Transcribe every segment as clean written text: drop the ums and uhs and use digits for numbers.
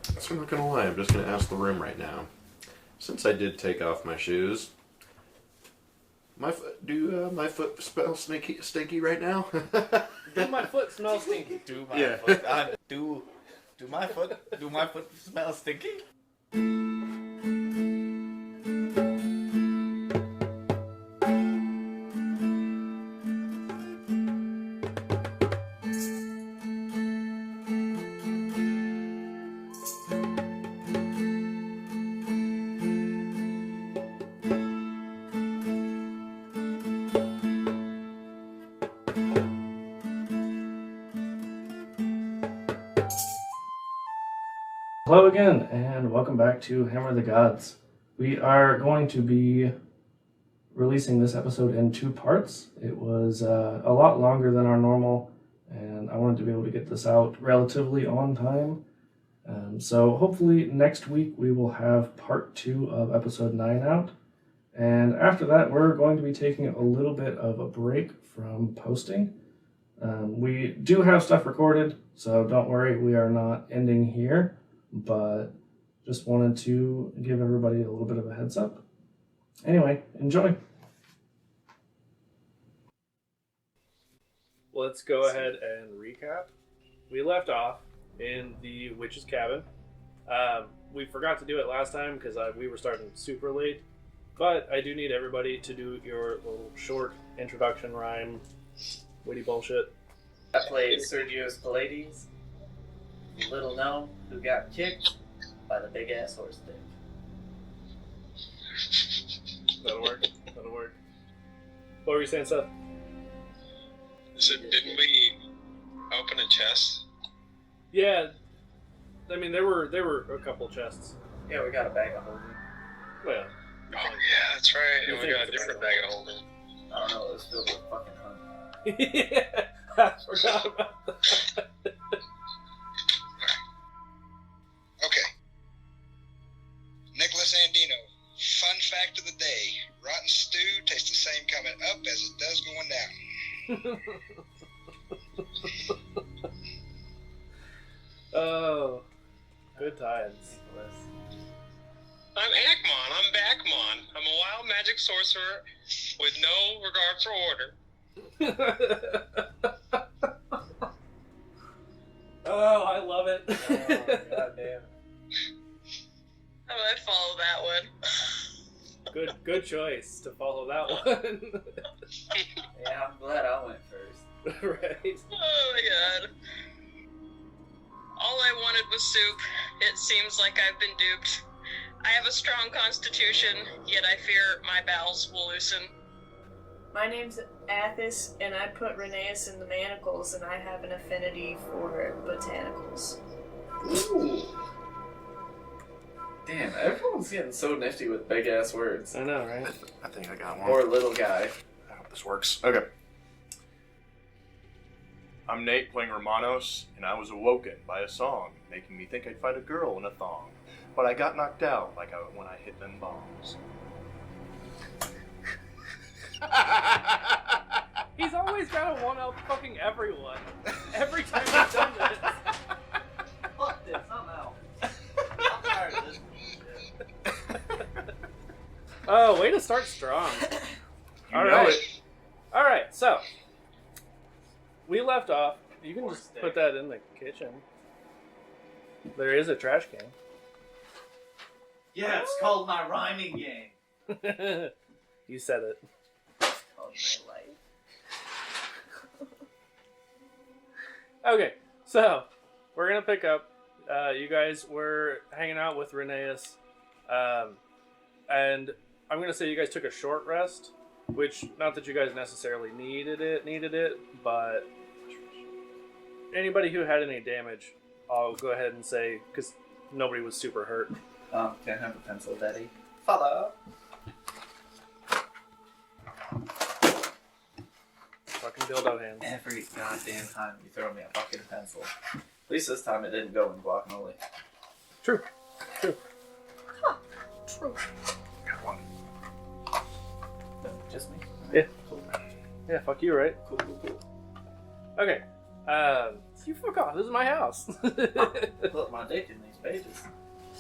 So I'm not gonna lie, I'm just gonna ask the room right now. Since I did take off my shoes, do my foot smell stinky right now? Do my foot smell stinky? Do my foot? Do my foot? Do my foot smell stinky? Hello again, and welcome back to Hammer the Gods. We are going to be releasing this episode in 2 parts. It was a lot longer than our normal, and I wanted to be able to get this out relatively on time. So hopefully next week we will have part 2 of episode 9 out. And after that, we're going to be taking a little bit of a break from posting. We do have stuff recorded, so don't worry, we are not ending here. But just wanted to give everybody a little bit of a heads up. Anyway, enjoy. Let's go ahead and recap. We left off in the witch's cabin. We forgot to do it last time because we were starting super late. But I do need everybody to do your little short introduction rhyme, witty bullshit. I played Sergio's Pallades, little gnome who got kicked by the big ass horse dick. That'll work. That'll work. What were you saying, Seth? So didn't we open a chest? Yeah, I mean there were a couple chests. Yeah, we got a bag of holding. Well, Oh yeah, that's right. And we got a different bag of holding. I don't know, it was filled with fucking honey. yeah, I forgot about that. Okay. Nicholas Andino. Fun fact of the day. Rotten stew tastes the same coming up as it does going down. Oh, good times. I'm Akmon. I'm Backmon. I'm a wild magic sorcerer with no regard for order. Oh, I love it. Oh, goddamn. I would follow that one. Good choice to follow that one. Yeah, I'm glad I went first. Right. Oh my god. All I wanted was soup. It seems like I've been duped. I have a strong constitution, yet I fear my bowels will loosen. My name's Athos, and I put Reneas in the manacles, and I have an affinity for botanicals. Ooh. Damn, everyone's getting so nifty with big ass words. I know, right? I think I got one. Or little guy. I hope this works. Okay. I'm Nate playing Romanos, and I was awoken by a song making me think I'd find a girl in a thong. But I got knocked out when I hit them bombs. He's always got to one-up fucking everyone. Every time he's done this. Fuck this, I'm out. I'm tired of this bullshit. Oh, way to start strong. Alright, so we left off. You can just put that in the kitchen. There is a trash can. Yeah, it's called my rhyming game. You said it. It's called my life. Okay, so we're gonna pick up. You guys were hanging out with Reneas, and I'm gonna say you guys took a short rest, which not that you guys necessarily needed it, but anybody who had any damage, I'll go ahead and say because nobody was super hurt. Can I have a pencil, Daddy? Father. Fucking dildo hands. Every goddamn time you throw me a fucking pencil. At least this time it didn't go in guacamole. True. True. Got one. No, just me? Yeah. Cool. Yeah, fuck you, right? Cool. Okay. You fuck off. This is my house. Put my dick in these pages.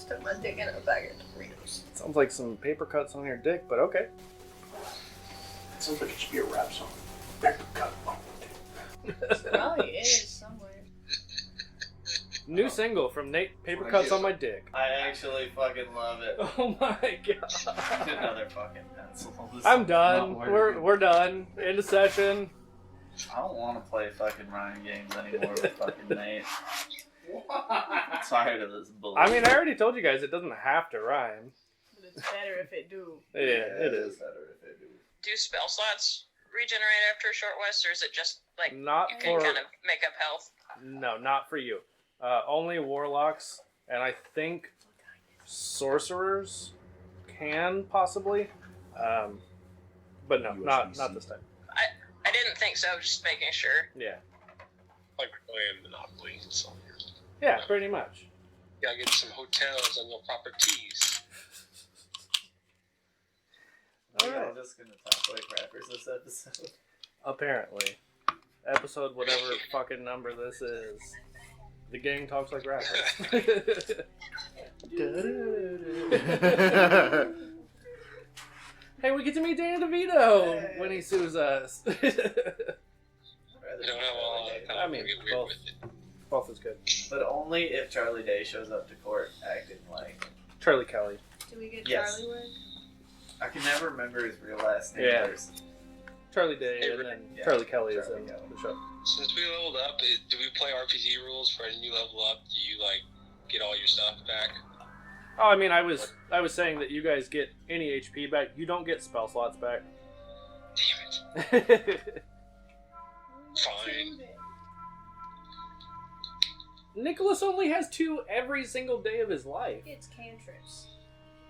Stuck my dick in a bag of Doritos. Sounds like some paper cuts on your dick, but okay. It sounds like it should be a rap song. Paper cut. Probably is somewhere. New single from Nate, Paper Cuts on My Dick. I actually fucking love it. Oh my god. Another fucking pencil. This I'm is done. not working. We're done. End of session. I don't want to play fucking rhyme games anymore with fucking Nate. I'm tired of this bullshit. I mean, I already told you guys it doesn't have to rhyme. But it's better if it do. Yeah, it is. better if they do. Do spell slots regenerate after a short rest, or is it just like Not you can for kind of make up health? no, not for you. Only warlocks, and I think sorcerers can possibly, but no, not this time. I didn't think so. Just making sure. Yeah, Like playing Monopoly. So yeah, pretty much. gotta get some hotels and no properties. We're Alright. all just gonna talk like rappers this episode. Apparently, episode whatever fucking number this is. The gang talks like rappers. Hey, we get to meet Danny DeVito when he sues us. You don't have a lot of time. I mean, to get weird both. with it. Both is good. But only if Charlie Day shows up to court acting like. Charlie Kelly. Do we get Yes. Charlie word? I can never remember his real last name. Yeah. There's- Charlie Day, Hey, and then yeah, Charlie Kelly is Charlie in Kelly. the show. Since we leveled up, do we play RPG rules for any new level up? Do you like get all your stuff back? Oh, I mean, I was saying that you guys get any HP back. You don't get spell slots back. Damn it. Fine. Nicholas only has 2 every single day of his life. It's cantrips.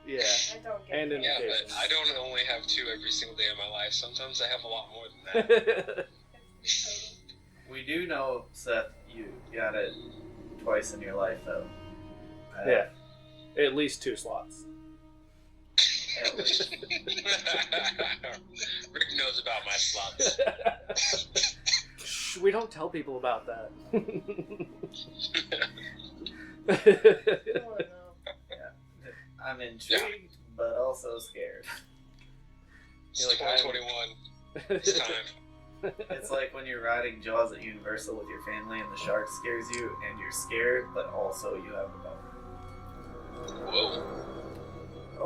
Yeah. I don't get And that. Yeah, Indications. but I don't only have 2 every single day of my life. Sometimes I have a lot more than that. We do know, Seth, you got it twice in your life, though. Yeah. At least 2 slots. At least. Rick knows about my slots. Shh, we don't tell people about that. I don't know. I'm intrigued, but also scared. It's You're like, 2021. It's time. It's like when you're riding Jaws at Universal with your family and the shark scares you, and you're scared, but also you have a boner. Whoa.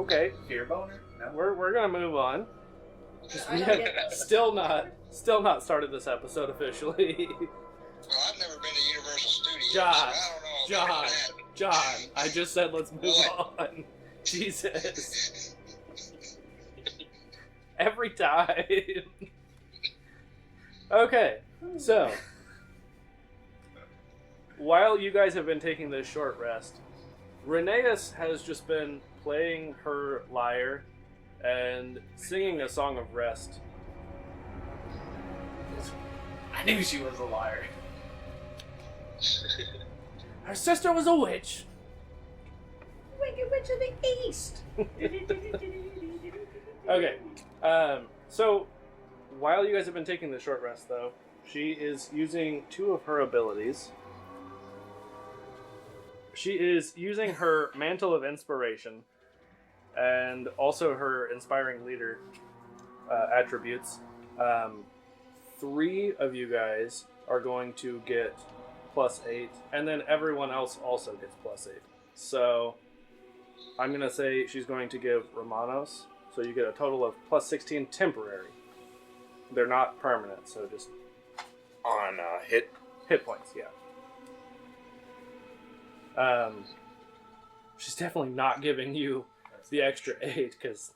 Okay, Fear boner? No. we're gonna move on. I We don't have get that. still not started this episode officially. Well, I've never been to Universal Studios, John, so I don't know John, about that. John, I just said let's move on. Jesus. Every time. Okay, so while you guys have been taking this short rest, Reneas has just been playing her lyre and singing a song of rest. I knew she was a liar. Her sister was a witch. Wicked Witch of the East. Okay, so while you guys have been taking the short rest, though, she is using 2 of her abilities. She is using her Mantle of Inspiration and also her Inspiring Leader attributes. 3 of you guys are going to get +8, and then everyone else also gets +8. So I'm going to say she's going to give Romanos, so you get a total of +16 temporary. They're not permanent, so just On hit. hit points, yeah. She's definitely not giving you the extra 8, because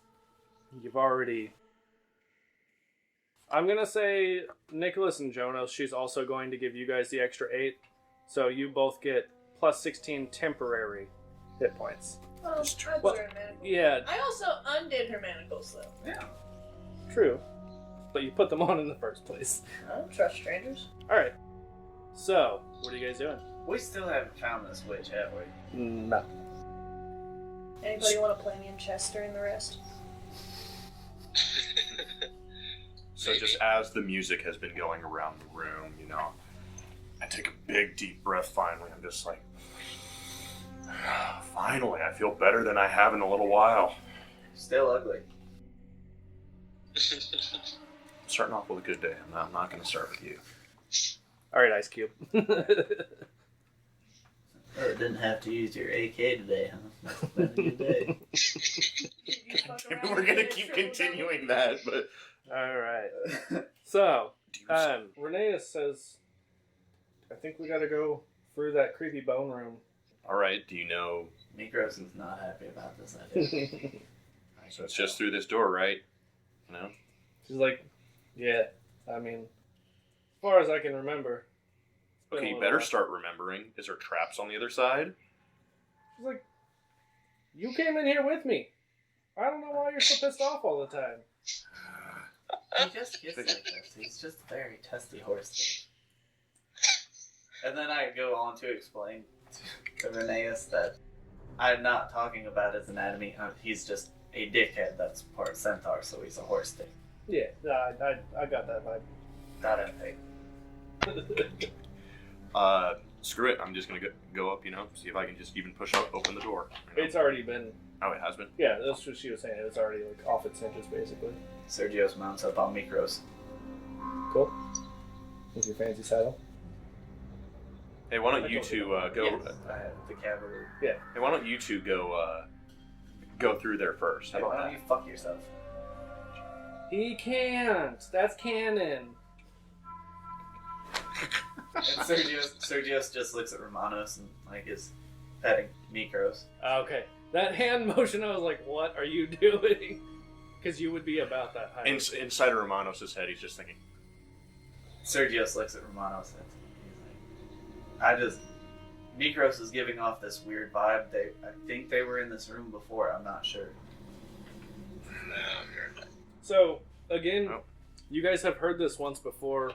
you've already... I'm going to say Nicholas and Jonas, she's also going to give you guys the extra 8, so you both get +16 temporary hit points. Well, I put Well, her in manacles. Yeah, I also undid her manacles, though. Yeah. true. But you put them on in the first place. I don't trust strangers. Alright, so, what are you guys doing? We still haven't found this witch, have we? No. Anybody want to play me in chess during the rest? So just as the music has been going around the room, I take a big deep breath finally. I'm just like, Finally, I feel better than I have in a little while. Still ugly. I'm starting off with a good day. I'm not going to start with you. All right, Ice Cube. Oh, didn't have to use your AK today, huh? Must have been a good day. We're going to keep continuing that, but... All right. So, Reneas says, I think we got to go through that creepy bone room. All right, do you know... Mikros is not happy about this idea. So it's just through this door, right? No? She's like, yeah, I mean, as far as I can remember. Okay, you better start remembering. Is there traps on the other side? She's like, you came in here with me. I don't know why you're so pissed off all the time. He just gets like this. He's just a very testy horse. And then I go on to explain to Reneas that I'm not talking about his anatomy. He's just a dickhead that's part centaur, so he's a horse dick. Yeah, I got that vibe. Not in fake. Screw it. I'm just gonna go up, see if I can just even push open the door. It's already been. Oh, it has been? Yeah, that's what she was saying. It's already like off its hinges, basically. Sergio's mounts up on Mikros. Cool. With your fancy saddle. Hey, why don't you two go? Yes, I have the cavalry. Yeah. Hey, why don't you two go through there first? Hey, why don't you fuck yourself? He can't. That's canon. And Sergios just looks at Romanos and like is petting Mikros. Okay. That hand motion, I was like, what are you doing? Because you would be about that height. Inside of Romanos' head, he's just thinking. Sergios looks at Romanos and he's like, Mikros is giving off this weird vibe. I think they were in this room before. I'm not sure. So, again, you guys have heard this once before.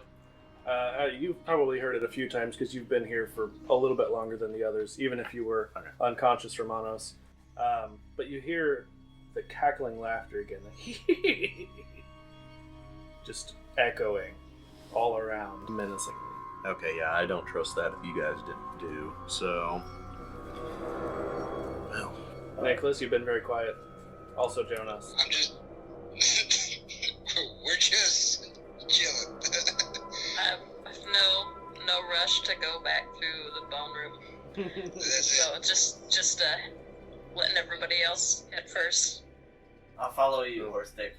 You've probably heard it a few times because you've been here for a little bit longer than the others, even if you were unconscious, Romanos. But you hear the cackling laughter again. Just echoing all around menacingly. Okay, yeah, I don't trust that if you guys didn't do, so... Well... Nicholas, you've been very quiet. Also Jonas. I'm just... We're just chilling. I have no rush to go back through the bone room. That's So it. just letting everybody else head first. I'll follow you, horse dick.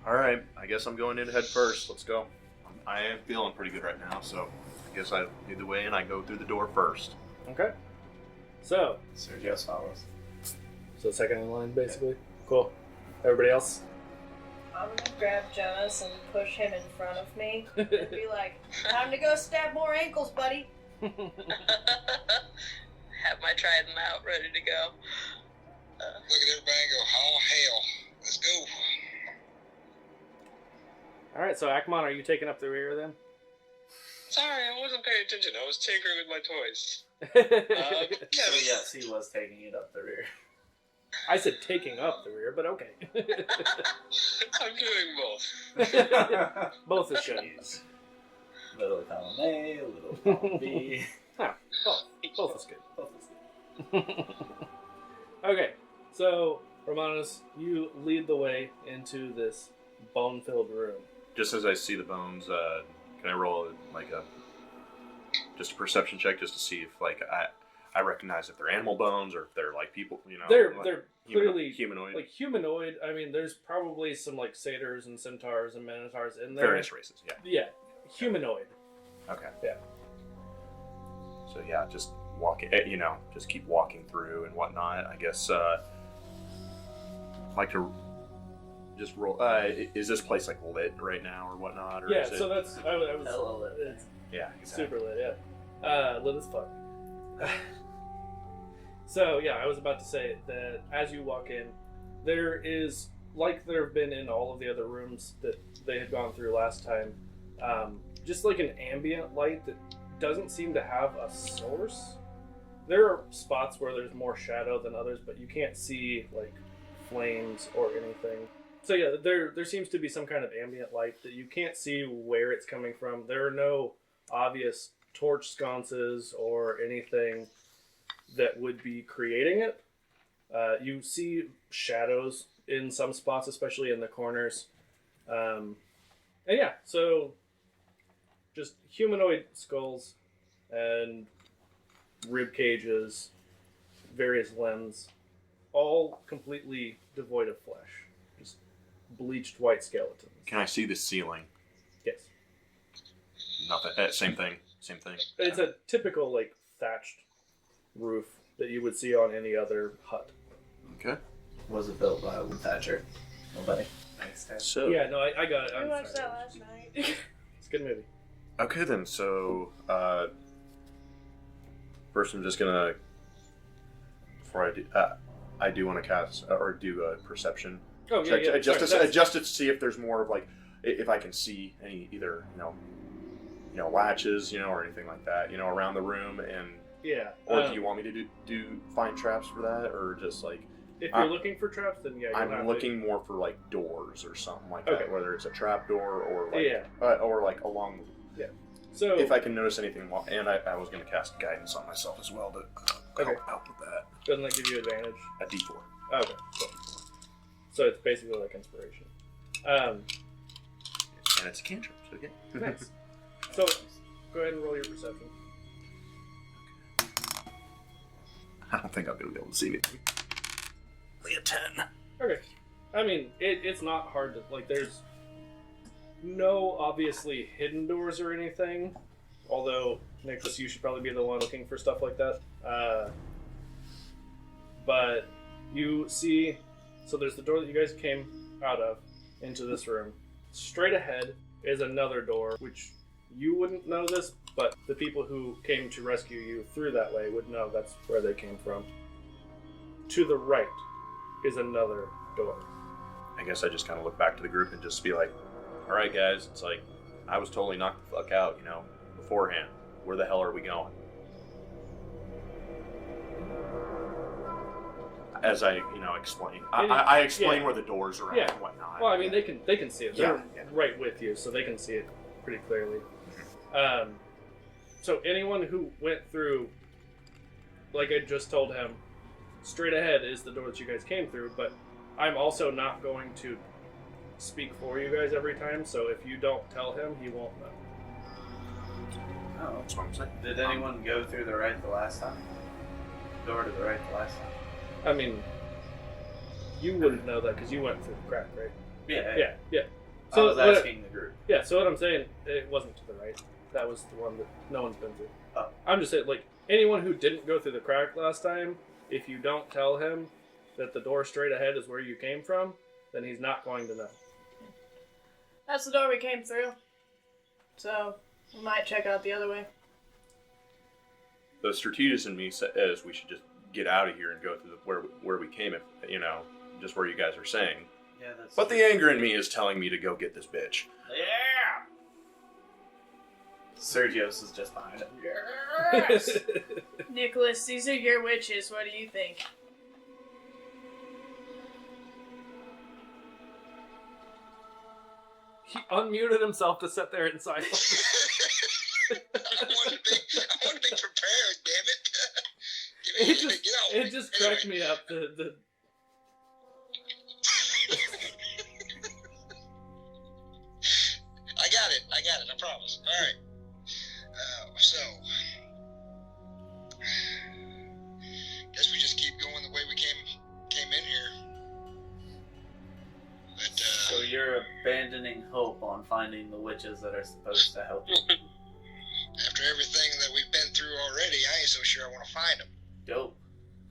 Alright, I guess I'm going in head first. Let's go. I am feeling pretty good right now, so I guess I lead the way and I go through the door first. Okay. So Sergios follows. second in line, basically. Cool. Everybody else? I'm gonna grab Jonas and push him in front of me and be like, time to go stab more ankles, buddy. Have my trident out, ready to go. Look at everybody and go, oh hell, let's go. Alright, so Akmon, are you taking up the rear then? Sorry, I wasn't paying attention. I was tinkering with my toys. So yes, he was taking it up the rear. I said taking up the rear, but okay. I'm doing both. Both is good. Little column A, little column B. Oh, both is good. Both is good. Okay, so Romanos, you lead the way into this bone-filled room. Just as I see the bones, can I roll just a perception check just to see if I recognize if they're animal bones or if they're like people, They're clearly humanoid. like humanoid. I mean, there's probably some like satyrs and centaurs and minotaurs in there. Various races, yeah. Yeah, humanoid. Okay. Yeah. So yeah, just walking, just keep walking through and whatnot. I guess like to just roll. Is this place like lit right now or whatnot? Or Yeah, is so it... that's I was Hello, lit. it's Yeah, exactly. super lit. Yeah, lit as fuck. So yeah, I was about to say that as you walk in, there is, like there have been in all of the other rooms that they had gone through last time, just like an ambient light that doesn't seem to have a source. There are spots where there's more shadow than others, but you can't see like flames or anything. So yeah, there seems to be some kind of ambient light that you can't see where it's coming from. There are no obvious torch sconces or anything that would be creating it. You see shadows in some spots, especially in the corners. And yeah, so just humanoid skulls and rib cages, various limbs, all completely devoid of flesh. Just bleached white skeletons. Can I see the ceiling? Yes. Nothing. Same thing. Same thing. It's a typical, like, thatched roof that you would see on any other hut. Okay. Was it built by a wood thatcher? Nobody. Thanks, Ted. So. Yeah, no, I got it. We I'm watched sorry. that last night. It's a good movie. Okay then. So first, I'm just gonna before I do want to cast or do a perception. Oh, check, yeah. Just Sorry, adjust it to see if there's more of like if I can see any either latches or anything like that around the room and yeah. or do you want me to do find traps for that or just like If you're looking for traps, then yeah. I'm looking more for like doors or something like that, Okay. whether it's a trap door or like Yeah. or like along. So If I can notice anything, and I was going to cast guidance on myself as well to Okay. help with that. doesn't that give you advantage? A D4. Okay. So it's basically like inspiration. And it's a cantrip, so yeah. Nice. So go ahead and roll your perception. I don't think I'm going to be able to see anything. Only a 10. Okay. I mean, it's not hard to, like, there's no obviously hidden doors or anything. Although, Nicholas, you should probably be the one looking for stuff like that. But you see, so there's the door that you guys came out of into this room. Straight ahead is another door, which you wouldn't know this, but the people who came to rescue you through that way would know that's where they came from. To the right is another door. I guess I just kind of look back to the group and just be like, all right, guys, it's like, I was totally knocked the fuck out, beforehand. Where the hell are we going? As I, explain. I explain where the doors are at and whatnot. Well, I mean, they can see it. They're Yeah. right with you, so they can see it pretty clearly. So anyone who went through, like I just told him, straight ahead is the door that you guys came through, but I'm also not going to speak for you guys every time, so if you don't tell him, he won't know. Oh. That's what I'm saying. Did anyone go through the right the last time? Door to the right the last time? I mean, you wouldn't know that because you went through the crack, right? Yeah. Yeah. I was asking the group. Yeah, so what I'm saying, it wasn't to the right. That was the one that no one's been through. Oh. I'm just saying, like, anyone who didn't go through the crack last time, if you don't tell him that the door straight ahead is where you came from, then he's not going to know. That's the door we came through. So, we might check out the other way. The strategist in me says we should just get out of here and go through where we came, if just where you guys are saying. Yeah, that's But the anger in me is telling me to go get this bitch. Yeah! Sergios is just behind it. Yes! Nicholas, these are your witches. What do you think? He unmuted himself to sit there in silence. I want to be prepared, damn it. It just cracked me up. The I got it, I promise. Alright. So, guess we just keep going the way we came in here. But, So you're abandoning hope on finding the witches that are supposed to help you. after everything that we've been through already, I ain't so sure I want to find them. Dope.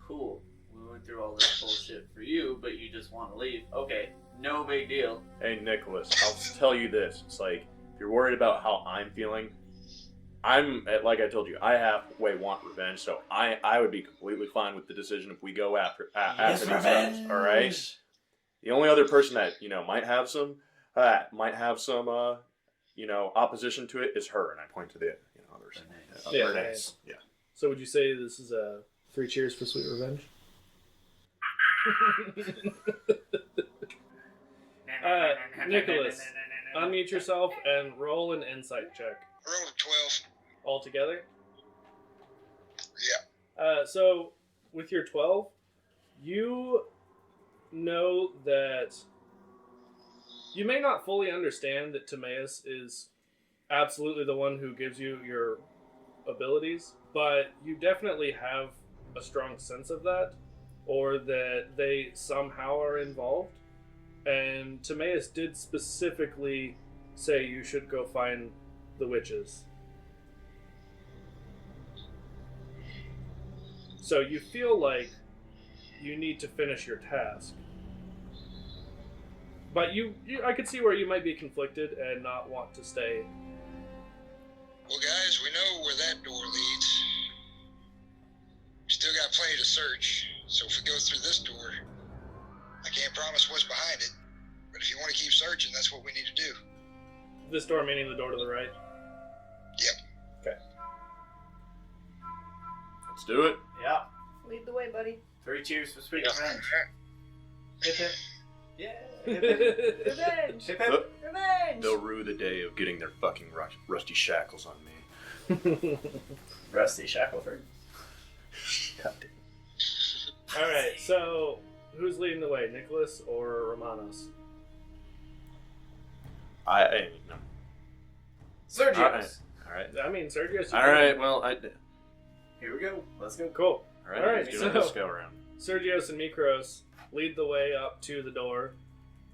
Cool. We went through all this bullshit for you, but you just want to leave. Okay, no big deal. Hey, Nicholas, I'll tell you this. It's like, if you're worried about how I'm feeling, like I told you, I halfway want revenge, so I would be completely fine with the decision if we go after these guys, all right? The only other person that, might have some opposition to it is her, and I point to the, others. Yeah. Reneas. Yeah. So would you say this is a 3 cheers for sweet revenge? Nicholas, unmute yourself and roll an insight check. I rolled a 12. All together? Yeah. So with your 12, you know that you may not fully understand that Timaeus is absolutely the one who gives you your abilities, but you definitely have a strong sense of that, or that they somehow are involved. And Timaeus did specifically say you should go find the witches. So you feel like you need to finish your task. But I could see where you might be conflicted and not want to stay. Well, guys, we know where that door leads. We still got plenty to search, so if we go through this door, I can't promise what's behind it, but if you want to keep searching, that's what we need to do. This door meaning the door to the right? Yep. Okay. Let's do it. Yeah. Lead the way, buddy. 3 cheers for Sweet Yeah. Revenge. Hip hip. Yeah. Revenge! Hip hip. Revenge! They'll rue the day of getting their fucking rusty shackles on me. Rusty Shackleford. God damn. Alright, so who's leading the way, Nicholas or Romanos? No. Sergio. All right. I mean, Sergio. All right. Well, Here we go. Let's go. Cool. all right. All right, Let's do it. so- Let's go around. Sergios and Mikros lead the way up to the door.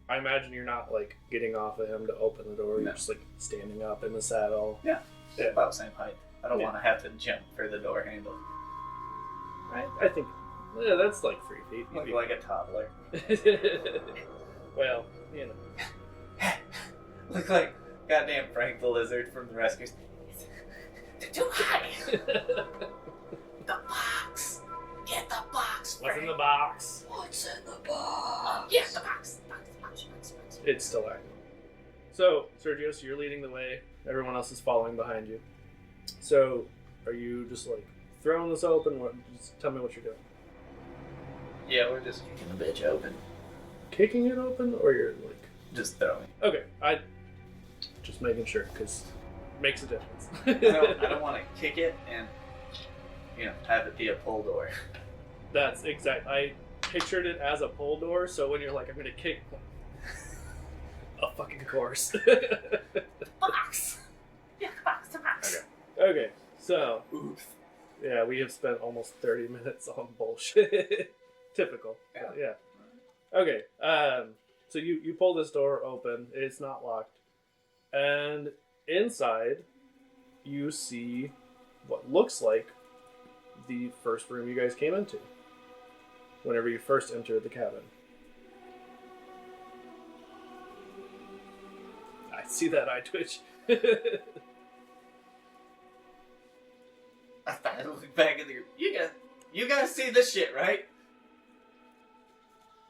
I imagine you're not like getting off of him to open the door. You're No. just like standing up in the saddle. Yeah. Yeah. About the same height. I don't Yeah. want to have to jump for the door handle. I think, yeah, that's like 3 feet. Look like a toddler. Well, you know. Look like goddamn Frank the Lizard from the Rescuers. They're too high. The box. Get the box. What's in Frank. the box? What's in the box? Get the box. Box. It's still active. So, Sergios, you're leading the way. Everyone else is following behind you. So, are you just like throwing this open? What? Just tell me what you're doing. Yeah, we're just kicking the bitch open. Kicking it open, or you're like? Just throwing. Okay, I just making sure because it makes a difference. I don't want to kick it and have it be a pull door. That's exact. I pictured it as a pull door, so when you're like, I'm gonna kick a fucking course. Box. Yeah, the box. Okay, so Oops. yeah, we have spent almost 30 minutes on bullshit. Typical. Yeah. Okay, so you pull this door open. It's not locked, and inside you see what looks like the first room you guys came into. Whenever you first entered the cabin. I see that eye twitch. I started looking back at the group. You guys see this shit, right?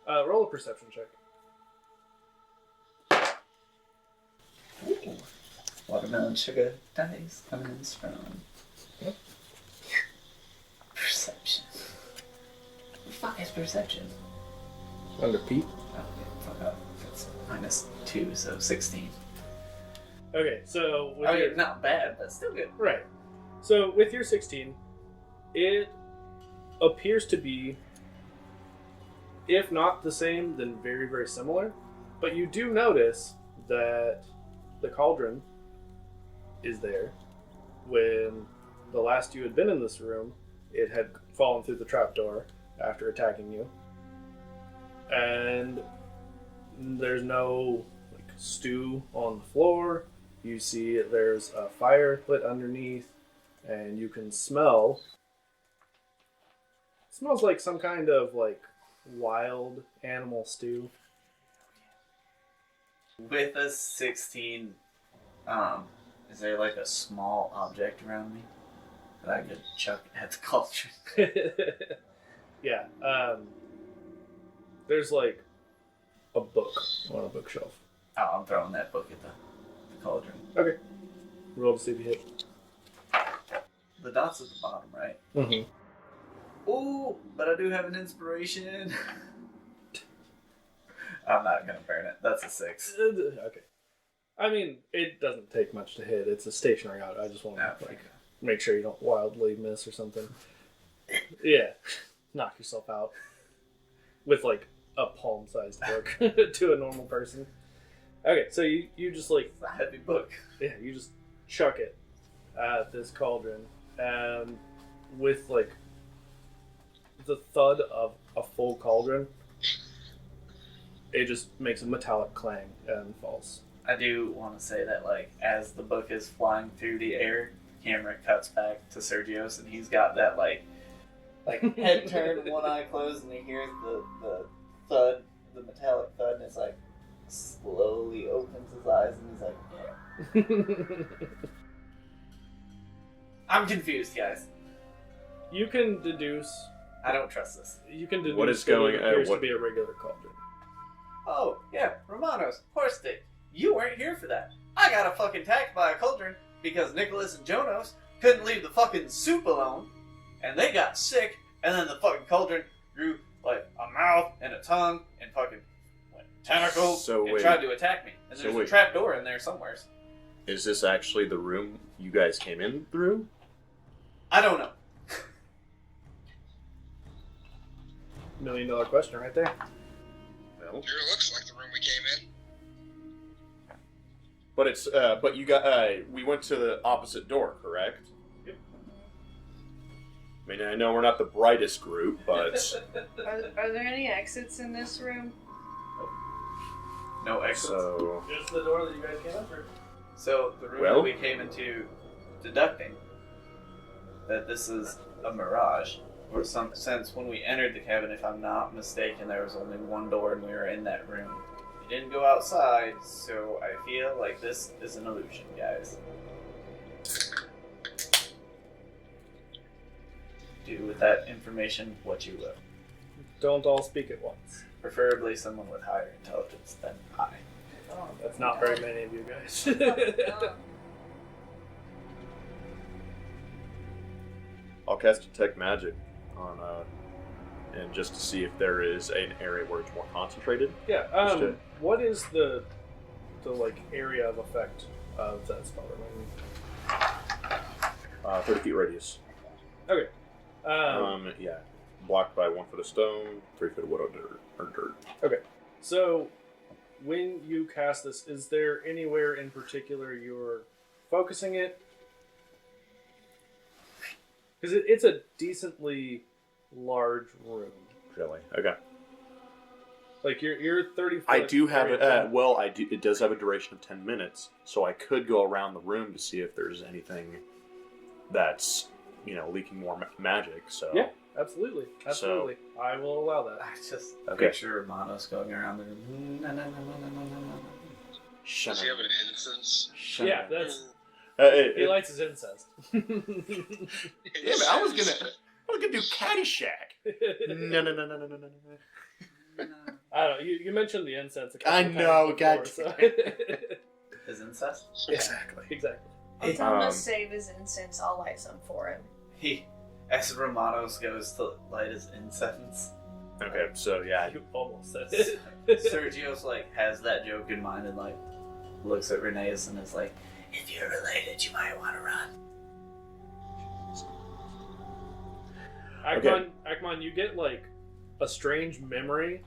Roll a perception check. Ooh. Watermelon sugar dice coming in strong. Perception. What the fuck is perception? Under Pete. Oh, okay, fuck up. It's -2, so 16. Okay, so with I your, mean, not bad, but still good. right. So with your 16, it appears to be, if not the same, then very, very similar. But you do notice that the cauldron is there. When the last you had been in this room, it had fallen through the trapdoor after attacking you. And there's no like stew on the floor. You see there's a fire lit underneath, and you can smell. It smells like some kind of like wild animal stew. With a 16, is there like a small object around me that I could chuck at the cauldron? Yeah. There's like a book on a bookshelf. Oh, I'm throwing that book at the cauldron. Okay. Roll to see if you hit. The dot's at the bottom, right? Mm-hmm. Ooh, but I do have an inspiration. I'm not gonna burn it. That's a 6. Okay. I mean, it doesn't take much to hit. It's a stationary object. I just want to Okay. make sure you don't wildly miss or something. Yeah. Knock yourself out. With, like, a palm-sized book to a normal person. Okay, so you just, like... It's a heavy book. Yeah, you just chuck it at this cauldron. And with, like, the thud of a full cauldron, it just makes a metallic clang and falls. I do want to say that, like, as the book is flying through the air, camera cuts back to Sergio's, and he's got that, like head turned, one eye closed, and he hears the thud, the metallic thud, and it's like, slowly opens his eyes, and he's like, yeah. I'm confused, guys. You can deduce... I don't trust this. You can deduce What is that going- it appears what- to be a regular cauldron. Oh, yeah, Romano's horse stick. You weren't here for that. I got fucking attacked by a cauldron because Nicholas and Jonas couldn't leave the fucking soup alone, and they got sick, and then the fucking cauldron grew like a mouth and a tongue and fucking went tentacles and tried to attack me. And there's a trap door in there somewhere. Is this actually the room you guys came in through? I don't know. $1 million question right there. Well, Sure looks like the room we came in. but it's but you got we went to the opposite door, correct? Yep. I mean, I know we're not the brightest group, but Are there any exits in this room? No exits. so Just the door that you guys came in through. So the room Well- that we came into, deducting that this is a mirage, or some sense when we entered the cabin, if I'm not mistaken, there was only one door and we were in that room. We didn't go outside, so I feel like this is an illusion, guys. Do with that information what you will. Don't all speak at once. Preferably someone with higher intelligence than I. Oh, That's not very many of you guys. I'll cast Detect Magic on and just to see if there is an area where it's more concentrated. Yeah. Just to- What is the like area of effect of that spell? 30 feet radius. Okay. Yeah. Blocked by 1 foot of stone, 3 foot of wood or dirt. Okay. So, when you cast this, is there anywhere in particular you're focusing it? Because it's a decently large room. Really? Okay. Like you're 30 foot. I do have area. it. Well, I do. It does have a duration of 10 minutes, so I could go around the room to see if there's anything that's leaking more magic. So Yeah, absolutely. Absolutely. I will allow that. I just Okay. picture Romanos going around the room. Na, na, na, na, na, na, na, na. Does he have an incense? Yeah, that's he likes his incest. Yeah, but I was gonna do Caddyshack. No. I don't know. You mentioned the incense a couple I of times know, before, God. so- His incest? Exactly. Exactly. I'll tell him to save his incense. I'll light some for him. As Romanos goes to light his incense, Okay, so yeah, You almost said it. Sergio's like has that joke in mind and like looks at Reneas and is like, "If you're related, you might want to run." Akmon, you get like a strange memory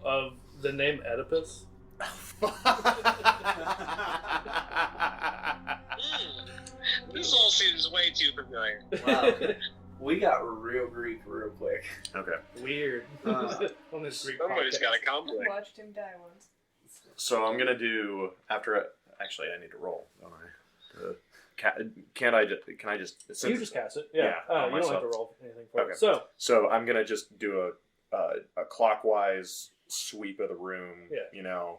of the name Oedipus. This all seems way too familiar. Wow, we got real Greek real quick. okay. Weird. On this Greek Somebody's podcast. got a I complex. watched him die once. So I'm gonna do after. Actually, I need to roll, don't I? Can I just? You just cast it. Yeah. Yeah, You don't have myself. to roll anything for Okay. it. So, So I'm gonna just do a clockwise sweep of the room. Yeah.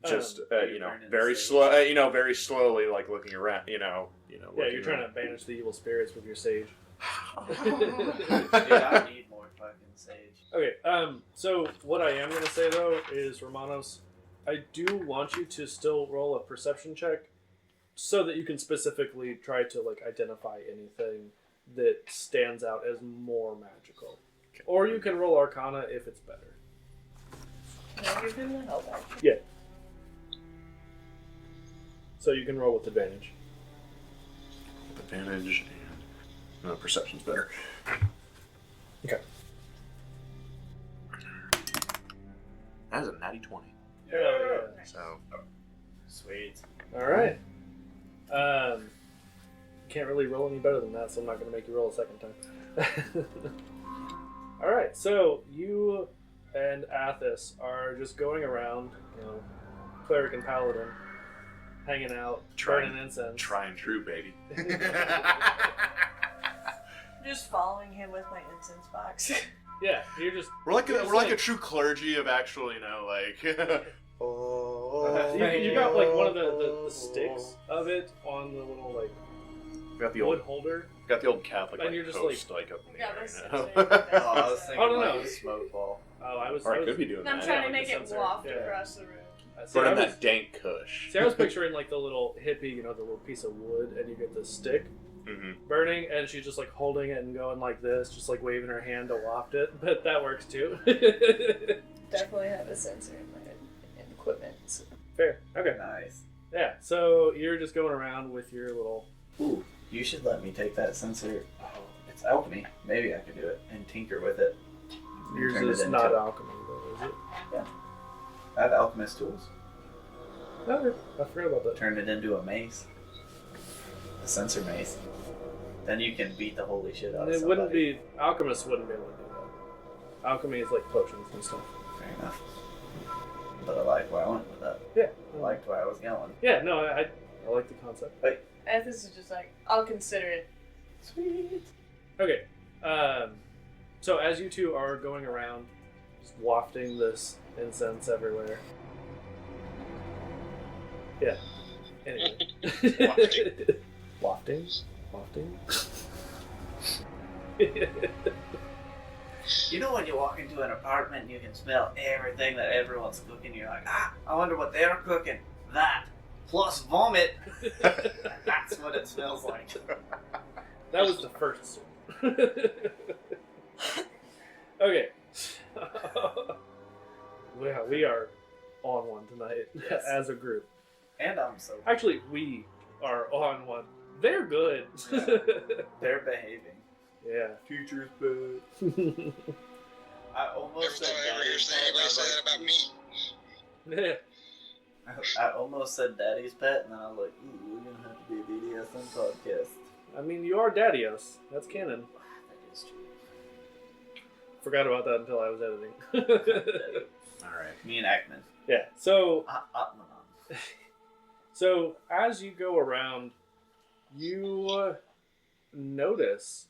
Just burn in very the slow. very slowly, like looking around. yeah, you're trying to banish the evil spirits with your sage. Dude, I need more fucking sage. Okay, so what I am going to say, though, is, Romanos, I do want you to still roll a perception check so that you can specifically try to, like, identify anything that stands out as more magical. Okay. Or you can roll Arcana if it's better. No, you're doing the help action. Yeah. So you can roll with advantage. Advantage and perception's better. 2020. Yeah. So Sweet. All right. Can't really roll any better than that, so I'm not going to make you roll a second time. All right, so you and Athos are just going around, cleric and paladin, hanging out, burning incense. trying true, baby. Just following him with my incense box. Yeah, you're just. We're like you're a, just we're like a true clergy of actual, like. You got like one of the sticks of it on the little like got the wood old holder. got the old Catholic And you're just host, like up in the Yeah, air that's now. I was thinking no. like a smoke ball. Oh, I was. Or I I was could be doing I'm that. trying like to make the it sensor. waft Yeah. across the room. See, Burning I was, that dank kush. see, I was picturing like the little hippie, the little piece of wood, and you get the stick Mm-hmm. burning, and she's just like holding it and going like this, just like waving her hand to waft it. But that works too. Definitely have a sensor in my equipment. So. Fair. Okay. Nice. Yeah. So you're just going around with your little. Ooh, you should let me take that sensor. Oh, it's alchemy. Maybe I could do it and tinker with it. Yours Turn it is into- not alchemy, though, is it? I have alchemist tools. Okay. I forgot about that. Turn it into a mace. A sensor mace. Then you can beat the holy shit out of It somebody. wouldn't be. Alchemists wouldn't be able to do that. Alchemy is like potions and stuff. Fair enough. But I like where I went with that. Yeah. I liked where I was going. Yeah. No, I like the concept. Athos is just like, I'll consider it. Sweet. Okay. So as you two are going around, just wafting this incense everywhere. Yeah. Anyway. Wafting. Wafting. You know when you walk into an apartment and you can smell everything that everyone's cooking, you're like, I wonder what they're cooking. That plus vomit. That's what it smells like. That was the first sip. Okay. We are on one tonight Yes. as a group. And I'm so Actually, we are on one. They're good. Yeah. They're behaving. Yeah. Future's bad. I Never almost said thought I'd ever hear daddy's pet. anybody And say that about me. Yeah. I almost said daddy's pet, and then I was like, ooh, we're gonna have to be a BDSM podcast. I mean, you are Daddios. That's canon. That is true. Forgot about that until I was editing. All right. Me and Ackman. Yeah. So Atmanon. So as you go around, you notice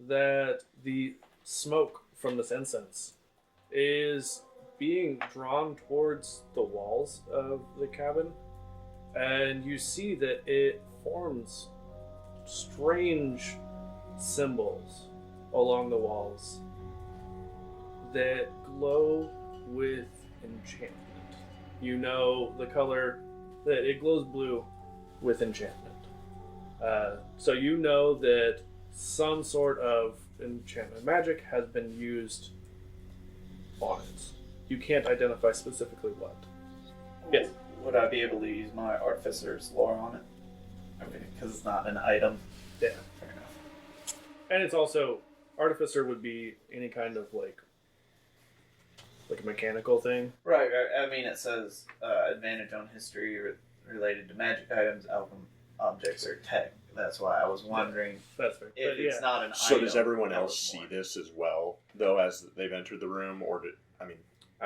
that the smoke from this incense is being drawn towards the walls of the cabin, and you see that it forms strange symbols along the walls that glow with enchantment. You know the color that it glows blue with enchantment. So you know that some sort of enchantment magic has been used on it. You can't identify specifically what. Yes. Would I be able to use my artificer's lore on it? Okay, because it's not an item. Yeah. Fair enough. And it's also, artificer would be any kind of like a mechanical thing. Right. I mean, it says advantage on history related to magic items, alchem objects, or tech. That's why I was wondering That's fair. if But it's yeah. not an So item. does everyone that else was see more. this as well, though, as they've entered the room, or did I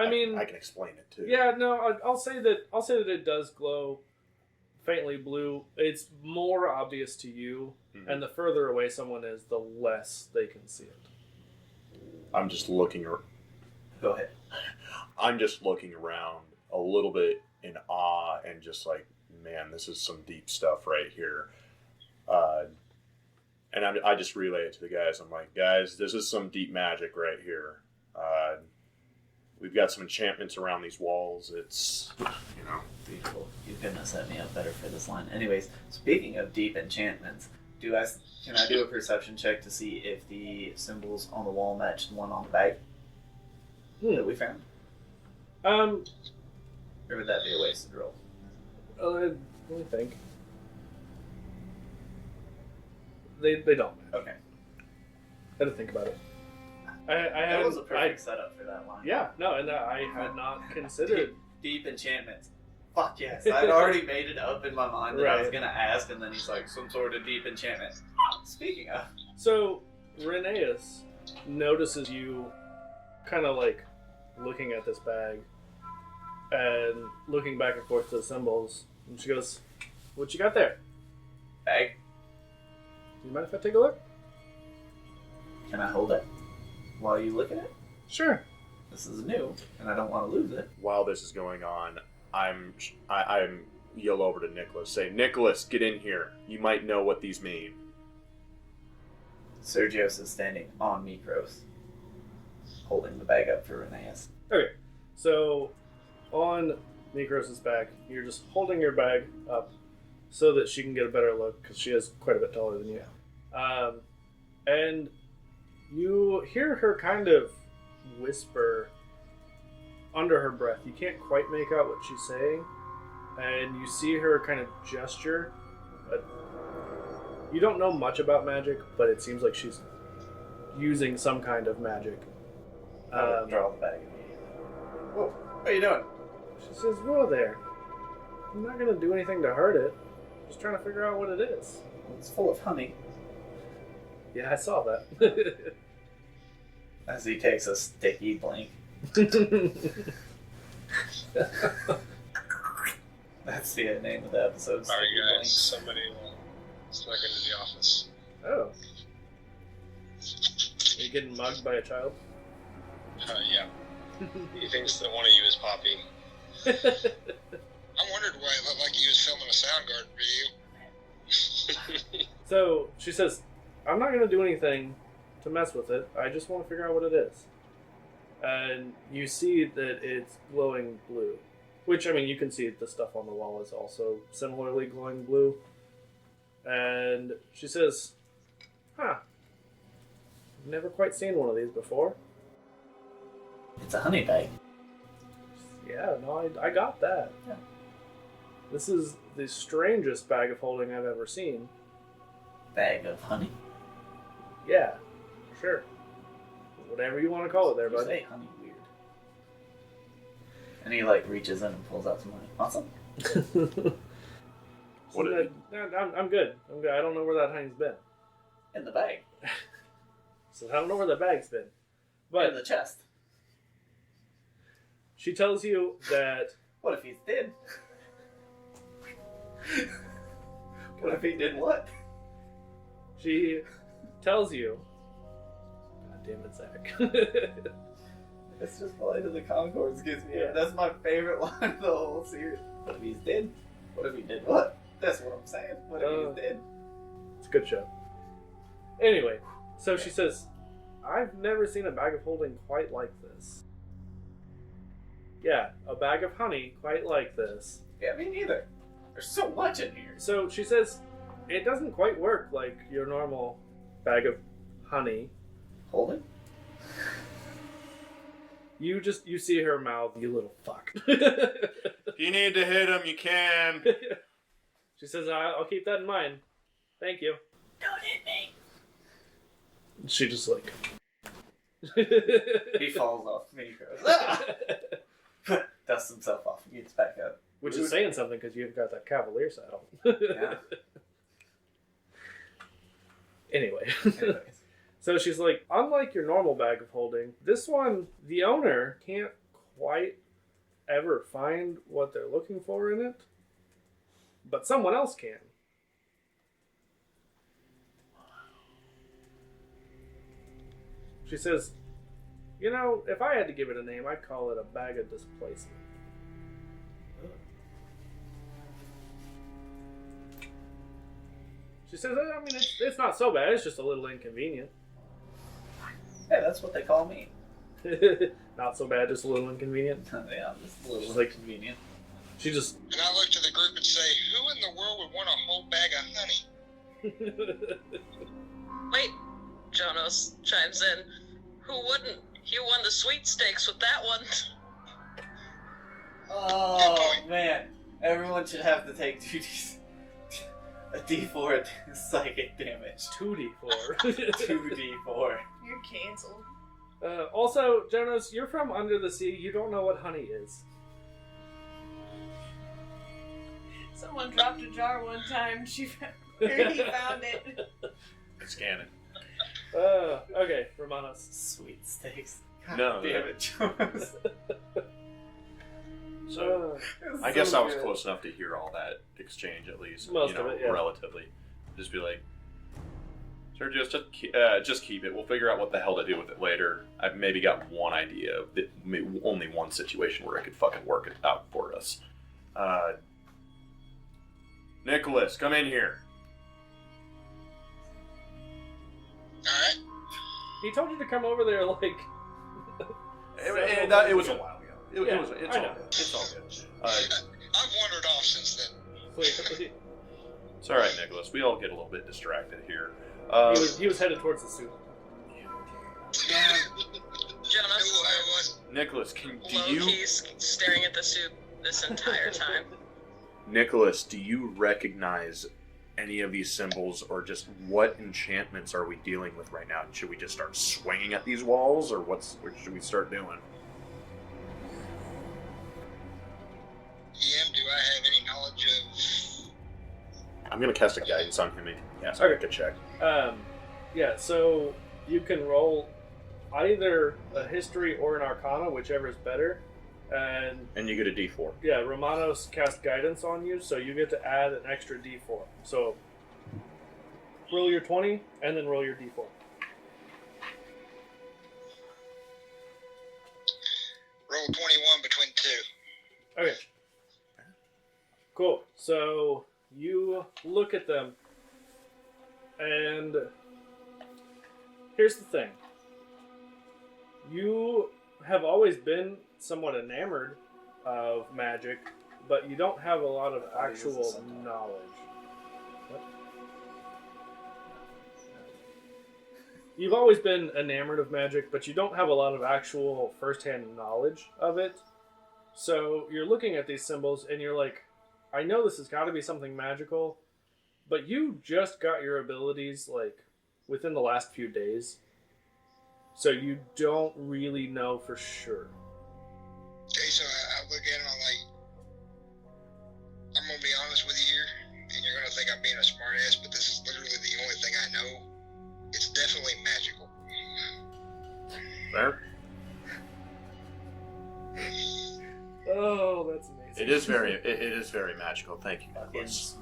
mean, I can explain it too. yeah, no, I'll say that it does glow faintly blue. It's more obvious to you, Mhm. and the further away someone is, the less they can see it. I'm just looking. Go ahead. I'm just looking around a little bit in awe and just like, man, this is some deep stuff right here. And I just relay it to the guys. I'm like, guys, this is some deep magic right here. We've got some enchantments around these walls. It's, Beautiful. You couldn't have set me up better for this line. Anyways, speaking of deep enchantments, can I do a perception check to see if the symbols on the wall match the one on the bag that we found? Or would that be a wasted roll? Let me think. They don't. Okay. I had to think about it. I That had was a perfect setup for that line. Yeah, no, and I had not considered deep enchantments. Fuck yes. I'd already made it up in my mind that I was Right. going to ask, and then he's like, some sort of deep enchantment. Speaking of. So, Reneas notices you kind of like looking at this bag and looking back and forth to the symbols. And she goes, "What you got there? Bag, Do you mind if I take a look?" can I hold it while you look at it? Sure. This is new, and I don't want to lose it. While this is going on, I'm yell over to Nicholas. Say, Nicholas, get in here. You might know what these mean. Sergios is standing on Mikros, holding the bag up for Reneas. Okay. So, on Mikros' back, you're just holding your bag up so that she can get a better look because she is quite a bit taller than you. And you hear her kind of whisper under her breath. You can't quite make out what she's saying, and you see her kind of gesture. You don't know much about magic, but it seems like she's using some kind of magic. Draw the bag. Whoa, what are you doing? She says, "Whoa there. I'm not going to do anything to hurt it. Just trying to figure out what it is." It's full of honey. Yeah, I saw that. As he takes a sticky blink. That's the name of the episode. Sorry, Sticky guys. Blink. Somebody snuck into the office. Oh. Are you getting mugged by a child? Yeah. He thinks that one of you is Poppy. I wondered why it looked like he was filming a Soundgarden video. So she says, "I'm not going to do anything to mess with it. I just want to figure out what it is." And you see that it's glowing blue. Which, I mean, you can see the stuff on the wall is also similarly glowing blue. And she says, "Huh. Never quite seen one of these before." It's a honey bag. Yeah, no, I got that. Yeah. This is the strangest bag of holding I've ever seen. Bag of honey? Yeah, sure. Whatever you want to call it there, You bud. say honey weird. And he like reaches in and pulls out some honey. Awesome. What So did I'm good. I'm good. I don't know where that honey's been. In the bag. So I don't know where the bag's been. In But the chest. she tells you that What if he's dead? What if he did what? she tells you. God damn it, Zach. It's just Flight of the Conchords gives me Yeah. That's my favorite line of the whole series. What if he's dead? What if he did what? That's what I'm saying. What if he's dead? It's a good show. Anyway, so she says, "I've never seen a bag of holding quite like this." Yeah, a bag of honey quite like this. Yeah, me neither. There's so much in here. So she says, it doesn't quite work like your normal bag of honey. Holding? You see her mouth, "You little fuck." If you need to hit him, you can. She says, "I'll keep that in mind. Thank you." Don't hit me. She just like... He falls off. And he goes, "Ah!" Dusts himself off and gets back up. Which is saying something because you've got that Cavalier saddle. Yeah. Anyway. Anyways. So she's like, "Unlike your normal bag of holding, this one, the owner can't quite ever find what they're looking for in it, but someone else can." She says, "You know, if I had to give it a name, I'd call it a bag of displacement." She says, "I mean, it's not so bad. It's just a little inconvenient." Yeah, that's what they call me. Not so bad, just a little inconvenient. Yeah, just a little She's like- inconvenient. She just... And I look to the group and say, who in the world would want a whole bag of honey? Wait, Jonas chimes in. Who wouldn't? You won the sweepstakes with that one. Oh, man. Everyone should have to take 2d... a d4 psychic damage. 2d4. 2d4. You're canceled. Also, Jonas, you're from under the sea. You don't know what honey is. Someone dropped a jar one time. He found it. Scan it. Okay, Romanos. Sweet steaks. God No, damn it, Jonas. So I guess I was close enough to hear all that exchange at least. Most of it, yeah. Relatively. Just be like, sir, just keep it. We'll figure out what the hell to do with it later. I've maybe got one idea. Only one situation where it could fucking work it out for us. Nicholas, come in here. Alright. He told you to come over there like... It was a while ago. It's I all know. good. It's all good. I've wandered off since then. It's all right, Nicholas. We all get a little bit distracted here. He was headed towards the soup. Jonas, Nicholas, do you... low-key staring at the soup this entire time. Nicholas, do you recognize any of these symbols, or just what enchantments are we dealing with right now? Should we just start swinging at these walls, or what should we start doing? EM, do I have any knowledge of... I'm going to cast a guidance on him. Yes, Okay. I can check. Yeah, so you can roll either a history or an arcana, whichever is better. And you get a D4. Yeah, Romanos cast guidance on you, so you get to add an extra D4. So roll your 20 and then roll your D4. Roll 21 between two. Okay. Cool. So you look at them, and here's the thing. You have always been somewhat enamored of magic, but you don't have a lot of actual knowledge. What? You've always been enamored of magic, but you don't have a lot of actual first-hand knowledge of it. So you're looking at these symbols, and you're like, I know this has got to be something magical, but you just got your abilities, like, within the last few days. So you don't really know for sure. Okay, so I look at him, I'm like, I'm going to be honest with you here, and you're going to think I'm being a smartass, but this is literally the only thing I know. It's definitely magical. Fair? Oh, that's amazing. It is very magical. Thank you, Nicholas.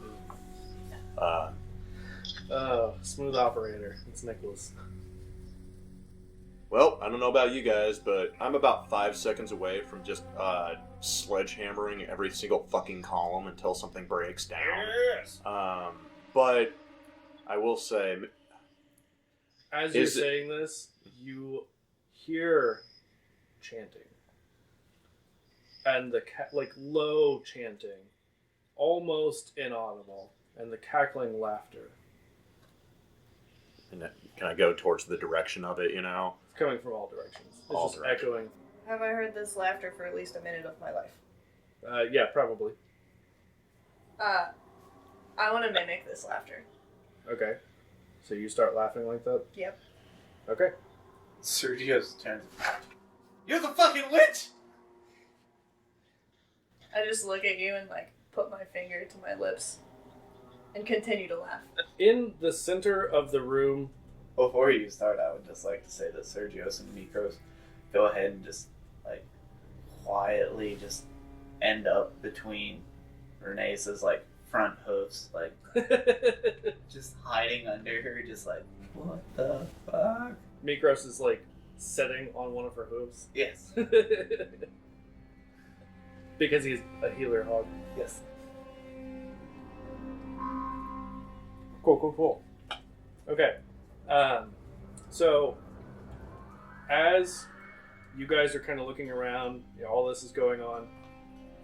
Smooth operator. It's Nicholas. Well, I don't know about you guys, but I'm about 5 seconds away from just sledgehammering every single fucking column until something breaks down. Yes! But I will say... As you're saying this, you hear chanting. And the low chanting. Almost inaudible. And the cackling laughter. And can I go towards the direction of it, you know? It's coming from all directions. It's All just directions. echoing. Have I heard this laughter for at least a minute of my life? Yeah, probably. I want to mimic this laughter. Okay. So you start laughing like that? Yep. Okay. Sergio's turns. You're the fucking witch! I just look at you and, put my finger to my lips and continue to laugh. In the center of the room... Before you start, I would just like to say that Sergios and Mikros go ahead and just, quietly just end up between Reneas' front hoofs, just hiding under her, just what the fuck? Mikros is, sitting on one of her hooves. Yes. Because he's a healer hog. Yes. Cool. Okay. So, as you guys are kind of looking around, all this is going on,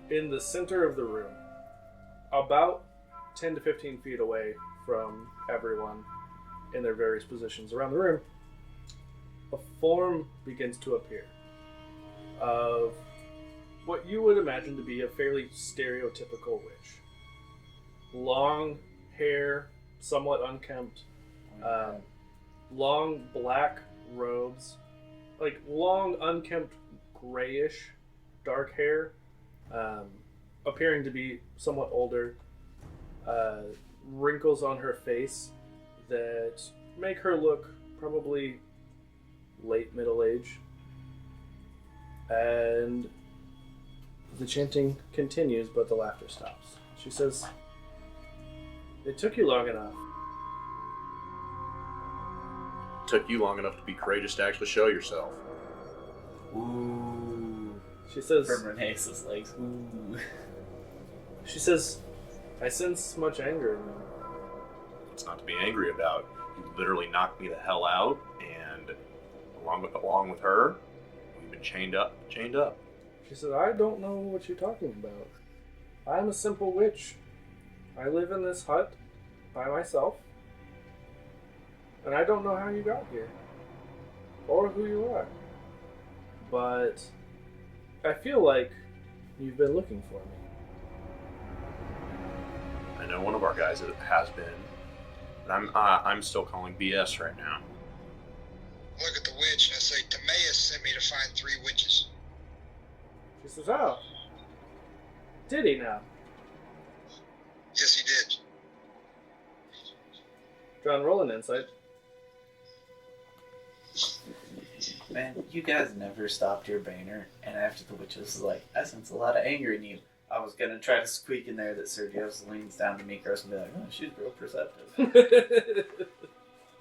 in the center of the room, about 10 to 15 feet away from everyone in their various positions around the room, a form begins to appear of what you would imagine to be a fairly stereotypical witch. Long hair, somewhat unkempt, long black robes, long unkempt grayish dark hair, appearing to be somewhat older, wrinkles on her face that make her look probably late middle age. And the chanting continues, but the laughter stops. She says, "It took you long enough." Took you long enough to be courageous to actually show yourself. Ooh. She says, From Reneas' legs. Ooh. She says, "I sense much anger in you." It's not to be angry about. You literally knocked me the hell out, and along with her, we've been chained up. She said, "I don't know what you're talking about. I'm a simple witch. I live in this hut by myself, and I don't know how you got here, or who you are. But I feel like you've been looking for me." I know one of our guys has been, but I'm still calling BS right now. Look at the witch and I say, Timaeus sent me to find 3 witches. She says, "Oh, did he now?" Yes, he did. John, roll an insight. Man, you guys never stopped your banner, and after the witches was like, I sense a lot of anger in you. I was gonna try to squeak in there that Sergio leans down to Mikros and be like, oh, she's real perceptive.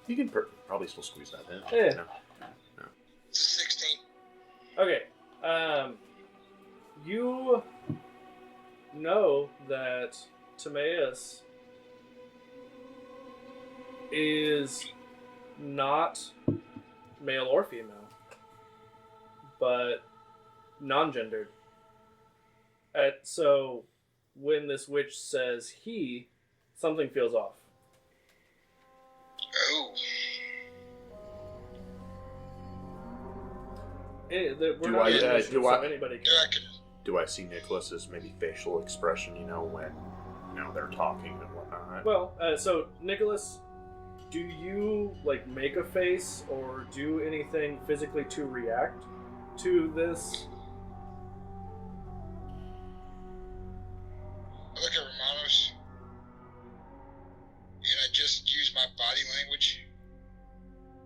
You can probably still squeeze that in. Yeah. No. It's a 16. Okay. You know that Timaeus is not male or female, but non-gendered. So when this witch says he, something feels off. Oh. We're not in a mission, so anybody can. Yeah, I could. Do I see Nicholas's maybe facial expression? When they're talking and whatnot. Well, so Nicholas, do you make a face or do anything physically to react to this? I look at Romanos, and I just use my body language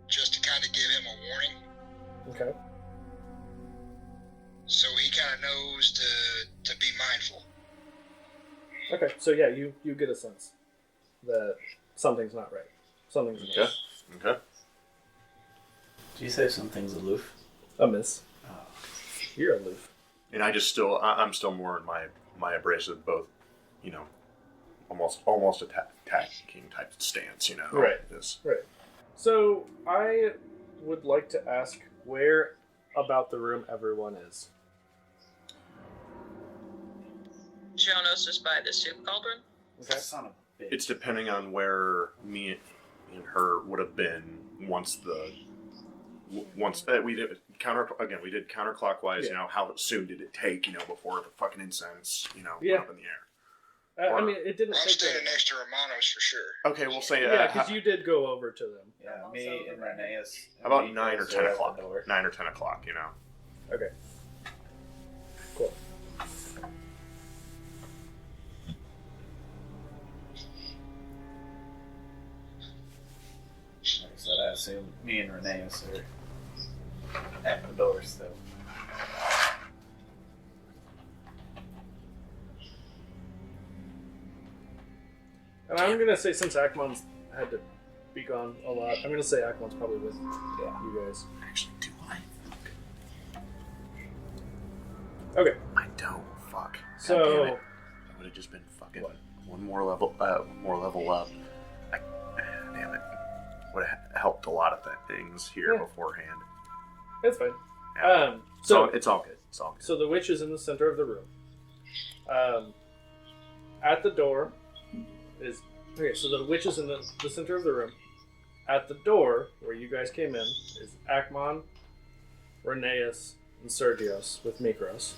just to kind of give him a warning. Okay. So he kind of knows to be mindful. Okay, so yeah, you get a sense that something's not right. Something's amiss. Okay. Do you say something's aloof? Amiss. Oh. You're aloof. And I'm still more in my abrasive, both, almost attacking type stance, Right. This. Right. So I would like to ask where about the room everyone is. Jonas is by the soup cauldron. Okay. Son of a bitch. It's depending on where me and her would have been once we did counterclockwise. Yeah. How soon did it take? Before the fucking incense, Yeah. went up in the air. I mean, it didn't I'm take standing that. next to Romanos for sure. Okay, we'll say Yeah, because you did go over to them. Yeah, me and Reneas. about and 9 or Mikros 10 are at o'clock. the door. 9 or 10 o'clock. Okay. Cool. Like I said, I assume me and Reneas are at the door still. And I'm gonna say, since Akmon's had to be gone a lot, I'm gonna say Akmon's probably with you guys. Actually, do I? Okay. I don't. Fuck. So- God damn it. That would have just been fucking one more level up. Damn it. Would have helped a lot of things here Yeah. beforehand. It's fine. Yeah. So It's all good. It's all good. So the witch is in the center of the room. At the door is... Okay, so the witch is in the center of the room. At the door, where you guys came in, is Akmon, Reneas, and Sergios with Mikros.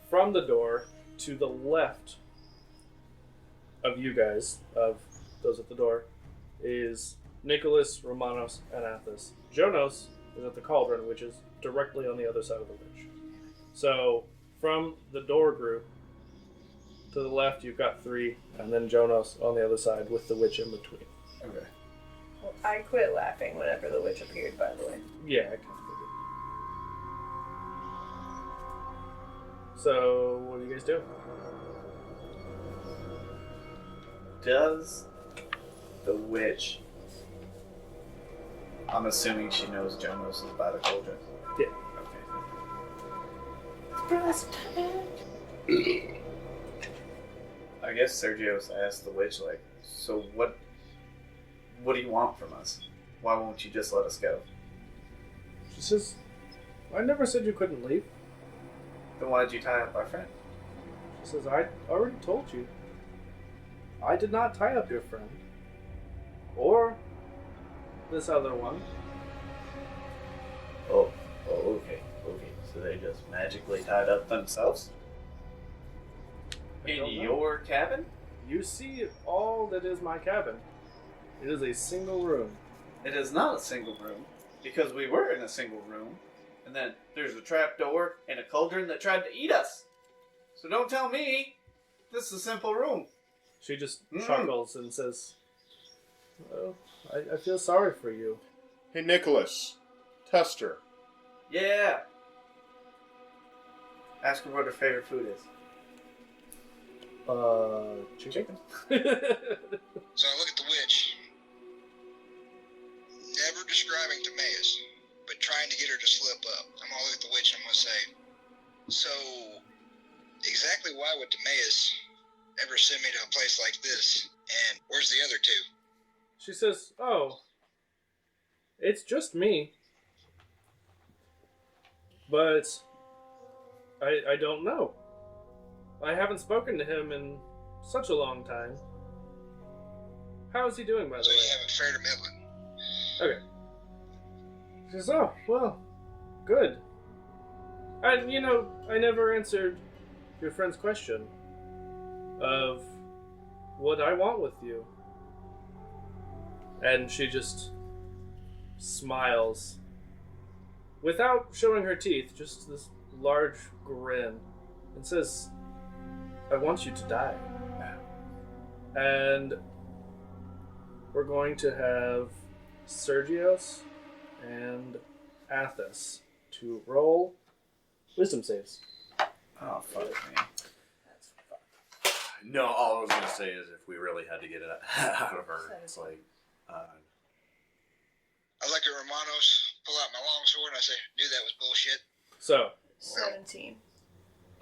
From the door, to the left of you guys, of those at the door, is Nicholas, Romanos, and Athos. Jonas is at the cauldron, which is directly on the other side of the witch. So, from the door group, to the left, you've got 3, and then Jonas on the other side with the witch in between. Okay. Well, I quit laughing whenever the witch appeared, by the way. Yeah, I kind of figured. So, what do you guys do? Does the witch... I'm assuming she knows Jonas is by the cauldron. Yeah. Okay. I guess Sergio's asked the witch, like, so what do you want from us? Why won't you just let us go? She says, I never said you couldn't leave. Then why did you tie up our friend? She says, I already told you. I did not tie up your friend. Or this other one. Oh, okay. So they just magically tied up themselves? I In don't know. your cabin? You see all that is my cabin. It is a single room. It is not a single room, because we were in a single room, and then there's a trap door and a cauldron that tried to eat us. So don't tell me this is a simple room. She just chuckles and says, well, I feel sorry for you. Hey, Nicholas. Tester. Yeah. Ask her what her favorite food is. Chicken? So I look at the witch, never describing Timaeus, but trying to get her to slip up. I'm gonna look at the witch and I'm gonna say, so exactly why would Timaeus ever send me to a place like this? And where's the other 2? She says, oh, it's just me. But I don't know. I haven't spoken to him in such a long time. How is he doing, by the So way? you haven't fared to Midland. Okay. She says, oh, well, good. And, I never answered your friend's question of what I want with you. And she just smiles without showing her teeth, just this large grin, and says, I want you to die. And we're going to have Sergios and Athos to roll wisdom saves. Oh, fuck me. That's fucked. No, all I was going to say is if we really had to get it out of her, it's like... I look at Romanos, pull out my longsword, and I say, knew that was bullshit. So, 17.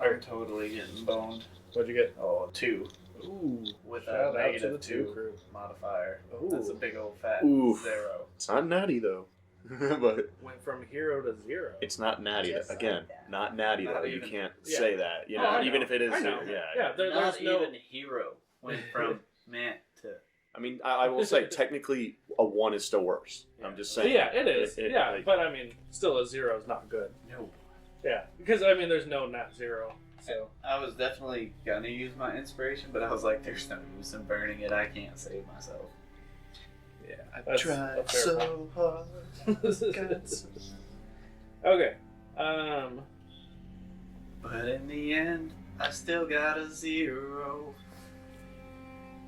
I'm totally getting boned. what'd you get? Oh, 2. Ooh, With shout a out to the negative 2 2 crew. modifier. Ooh. That's a big old fat Oof. 0. It's not natty, though. But Went from hero to 0. it's not natty. Just Again, like that. not natty, Not though. You even- can't Yeah. say that. Oh, I Even know. if it is... I know. Yeah. Yeah, Not there's no... even hero went from man to... I mean, I will say, technically, a 1 is still worse. I'm just saying. Yeah, it is. Yeah, like- but I mean, still a 0 is not good. No. Yeah, because I mean, there's no nat 0. So I was definitely gonna use my inspiration, but I was like, there's no use in burning it. I can't save myself. yeah, I've tried so hard. Okay. But in the end, I still got a 0.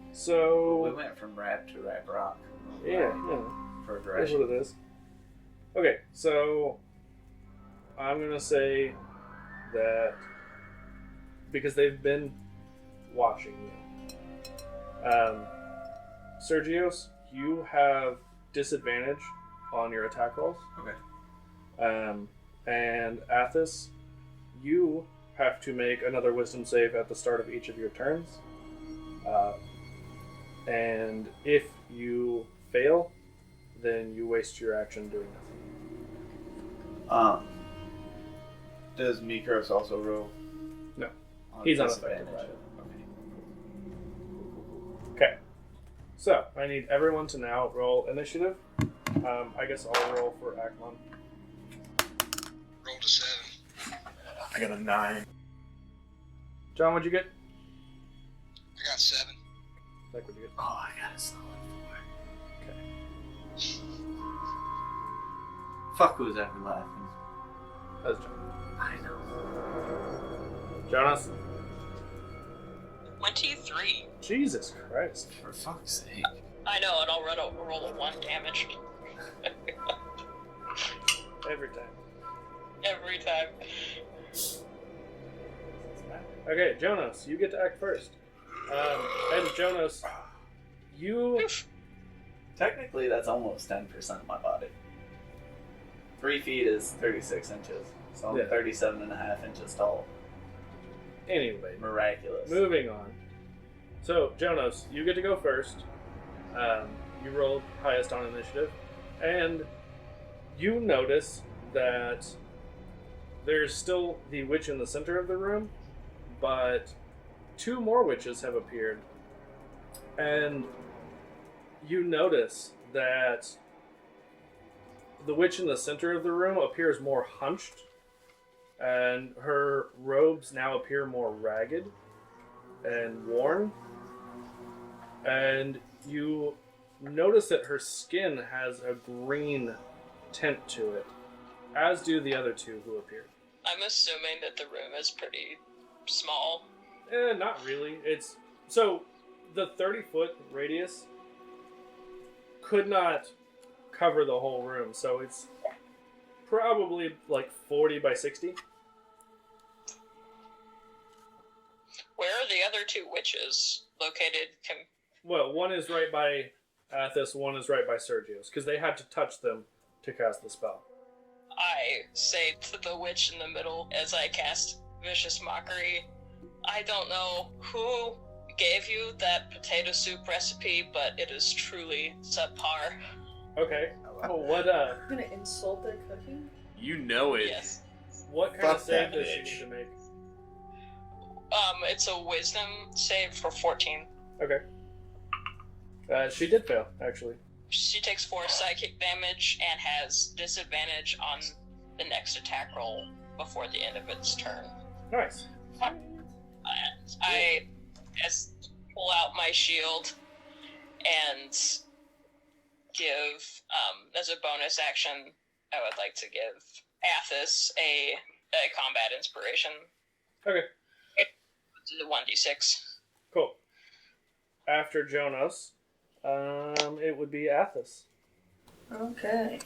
We So went from rap to rap rock. yeah, For that's what progression. it is. Okay, so I'm gonna say that because they've been watching you, Sergios, you have disadvantage on your attack rolls. Okay. And Athos, you have to make another wisdom save at the start of each of your turns. And if you fail, then you waste your action doing nothing. Does Mikros also roll? No. On He's disadvantage? unaffected by it. Okay. Okay. So, I need everyone to now roll initiative. I guess I'll roll for Akmon. Rolled a 7. I got a 9. John, what'd you get? I got 7. Zach, what'd you get? Oh, I got a solid 4. Okay. Fuck who's ever laughing. That's John. I know. Jonas? 23. Jesus Christ. For fuck's sake. I know, and I'll roll a 1 damage. Every time. Every time. Okay, Jonas, you get to act first. And Jonas, you... Technically, that's almost 10% of my body. 3 feet is 36 inches, so I'm Yeah. 37.5 inches tall. Anyway, Miraculous. moving on. So, Jonas, you get to go first. You rolled highest on initiative. And you notice that there's still the witch in the center of the room, but 2 more witches have appeared. And you notice that the witch in the center of the room appears more hunched, and her robes now appear more ragged and worn. And you notice that her skin has a green tint to it, as do the other 2 who appeared. I'm assuming that the room is pretty small. Not really. It's so the 30-foot radius could not cover the whole room, so it's probably like 40 by 60. Where are the other 2 witches located? Well, one is right by Athos, one is right by Sergio's, because they had to touch them to cast the spell. I say to the witch in the middle as I cast Vicious Mockery, I don't know who gave you that potato soup recipe, but it is truly subpar. Okay. Oh, what You're gonna insult their cooking? You know it. Yes. what kind of Fuck save that does she bitch. need to make? It's a wisdom save for 14. Okay. She did fail, actually. She takes 4 psychic damage and has disadvantage on the next attack roll before the end of its turn. Nice. I pull out my shield and give, as a bonus action, I would like to give Athos a combat inspiration. Okay. 1d6. Cool. After Jonas, it would be Athos. Okay.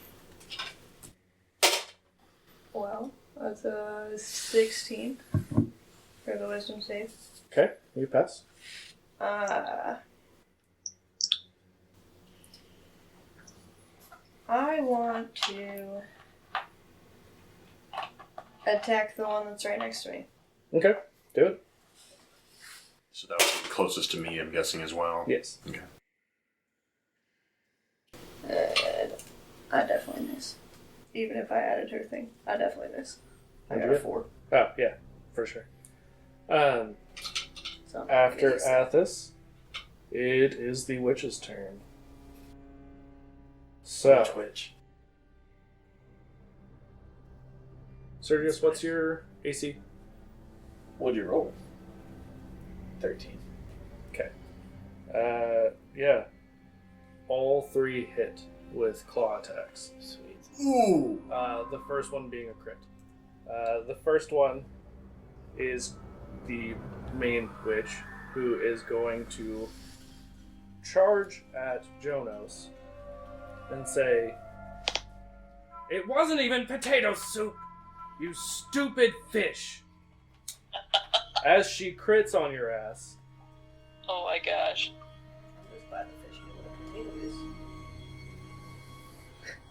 Well, that's a 16 for the wisdom save. Okay, you pass. I want to attack the one that's right next to me. Okay, do it. So that was the closest to me, I'm guessing, as well. Yes. Okay. I definitely miss. Even if I added her thing, I definitely miss. I got You a did? 4. Oh, yeah, for sure. So After yes. Athos, it is the witch's turn. So, Which? Sergius, what's your AC? What'd you roll? 13. Okay. Yeah. All 3 hit with claw attacks. Sweet. Ooh! The first one being a crit. The first one is the main witch, who is going to charge at Jonas and say, "It wasn't even potato soup, you stupid fish!" As she crits on your ass. Oh my gosh. Just buy the fish and the potatoes.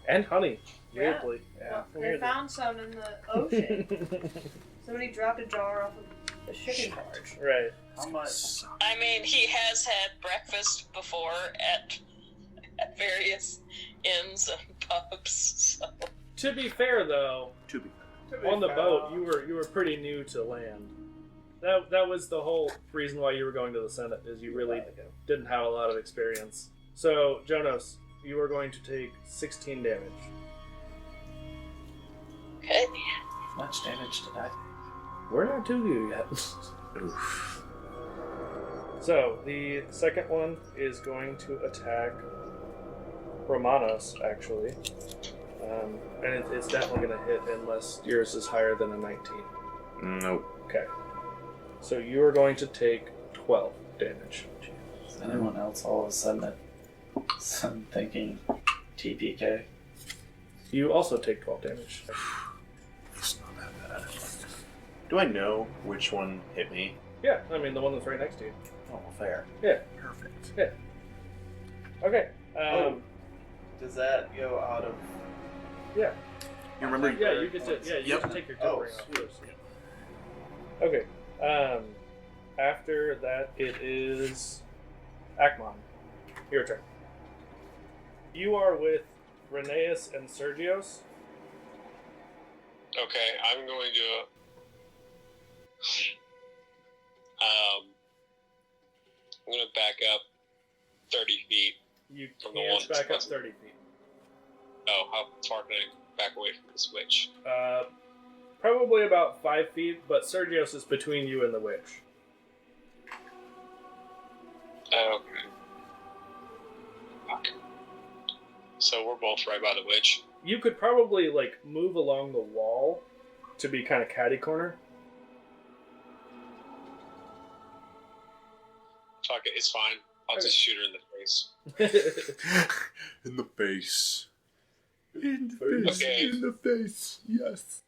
And honey, Yeah. weirdly. Well, they weirdly. found some in the ocean. Somebody dropped a jar off of the shipping barge. Right. How much? I mean, he has had breakfast before at various inns and pubs, so... To be fair, though, To be on the boat, you were pretty new to land. That was the whole reason why you were going to the Senate, is you really didn't have a lot of experience. So, Jonas, you are going to take 16 damage. Okay. Much damage did I? We're not to you yet. Oof. So, the second one is going to attack Romanos, actually. And it's definitely going to hit unless yours is higher than a 19. Nope. Okay. So you are going to take 12 damage. Is anyone else all of a sudden thinking TPK? You also take 12 damage. It's not that bad. Do I know which one hit me? Yeah, I mean the one that's right next to you. Oh, fair. Yeah. Perfect. Yeah. Okay. Does that go out of... Yeah. You remember? Yeah, you get to. Yeah, you Yep. get to take your Oh, covering off sweet. first. Okay. After that, it is Akmon. Your turn. You are with Reneas and Sergios. Okay, I'm going to. I'm going to back up 30 feet. You From the one can't back up that's- 30 feet. Oh, how far can I back away from this witch? Probably about 5 feet, but Sergios is between you and the witch. Okay. Fuck. So we're both right by the witch. You could probably move along the wall to be kind of catty corner. Fuck it, it's fine. I'll Okay. just shoot her in the face. In the face. In the face. Okay. In the face. Yes.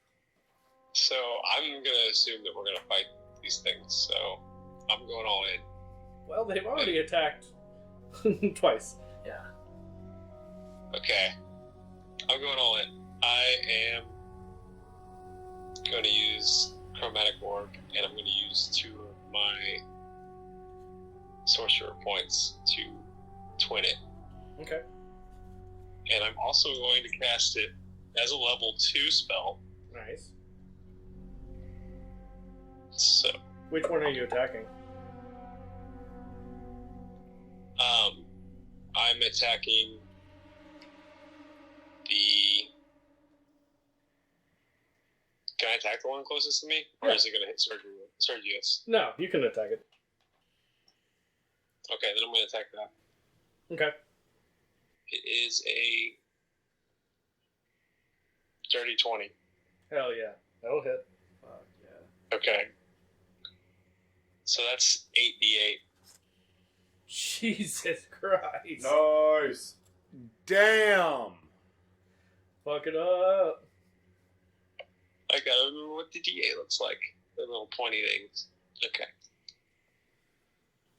So I'm going to assume that we're going to fight these things, so I'm going all in. Well, they've already attacked twice. Yeah. Okay. I'm going all in. I am going to use Chromatic Orb, and I'm going to use 2 of my Sorcerer points to twin it. Okay. And I'm also going to cast it as a level 2 spell. Nice. So, Which one are you attacking? I'm attacking the... Can I attack the one closest to me? Or is it going to hit Sergius? No, you can attack it. Okay, then I'm going to attack that. Okay. It is a dirty 20. Hell yeah. That'll hit. Fuck yeah. Okay. So that's 8d8. Jesus Christ. Nice. Damn. Fuck it up. I gotta remember what the d8 looks like. The little pointy things. Okay.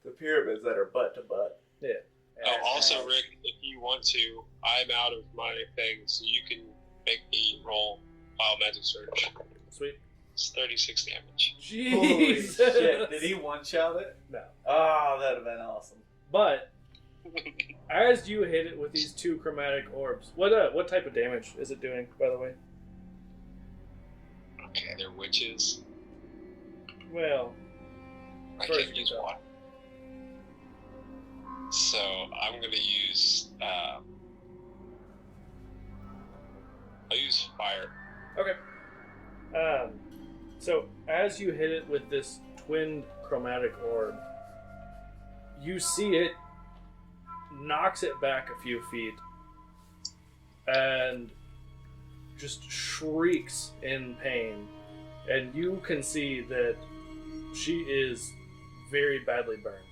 The pyramids that are butt to butt. Yeah. Oh, also, Rick, if you want to, I'm out of my thing, so you can make me roll Wild Magic Surge. Sweet. It's 36 damage. Holy Jesus. shit. Did he one-shot it? No. Oh, that'd have been awesome. But as you hit it with these 2 chromatic orbs, what type of damage is it doing, by the way? Okay, they're witches. Well, I First can't use you go. one. So I'm gonna use. I'll use fire. okay. So as you hit it with this twinned chromatic orb, you see it knocks it back a few feet and just shrieks in pain. And you can see that she is very badly burned.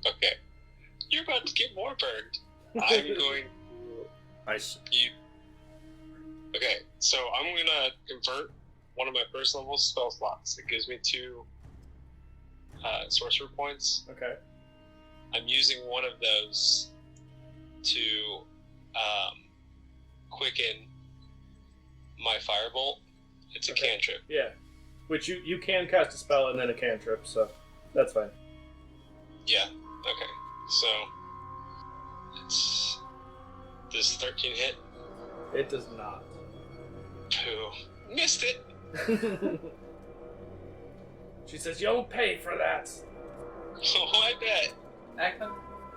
Okay, you're about to get more burned. I'm going to. Nice. Okay, so I'm gonna convert one of my first level spell slots. It gives me 2 sorcerer points. Okay. I'm using one of those to quicken my firebolt. It's a Okay. cantrip. Yeah. Which you can cast a spell and then a cantrip, so that's fine. Yeah. Okay. So it's this 13 hit. It does not. Pooh. Missed it. She says, "You'll pay for that." Oh, I bet. Ackman,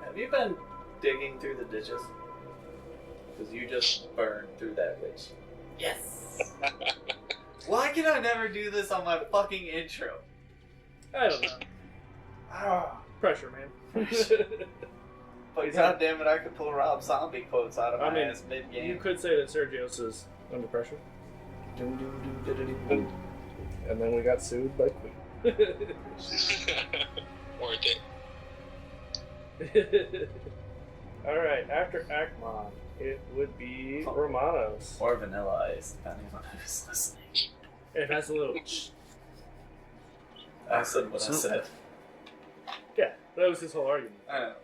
have you been digging through the ditches? Because you just burned through that witch. Yes! Why can I never do this on my fucking intro? I don't know. Pressure, man. But goddamn it, I could pull Rob Zombie quotes out of my ass You mid-game. could say that Sergios is under pressure. And then we got sued by Queen. Worth it. Alright, after Akmon, it would be Romanos. Or Vanilla Ice, depending on who's listening. It has a little... I said what I said. Yeah, that was his whole argument. I know.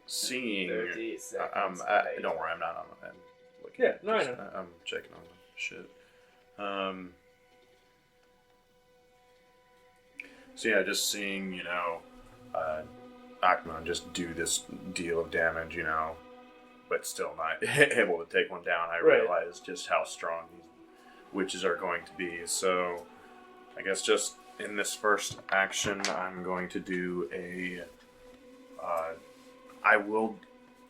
Seeing... 30 seconds. don't worry, I'm not on the... I'm looking, Yeah, no, I know. I'm checking on the shit. So yeah, just seeing, you know, Akmon just do this deal of damage, you know, but still not able to take one down. I Right. realize just how strong these witches are going to be. So I guess just in this first action, I'm going to do a... I will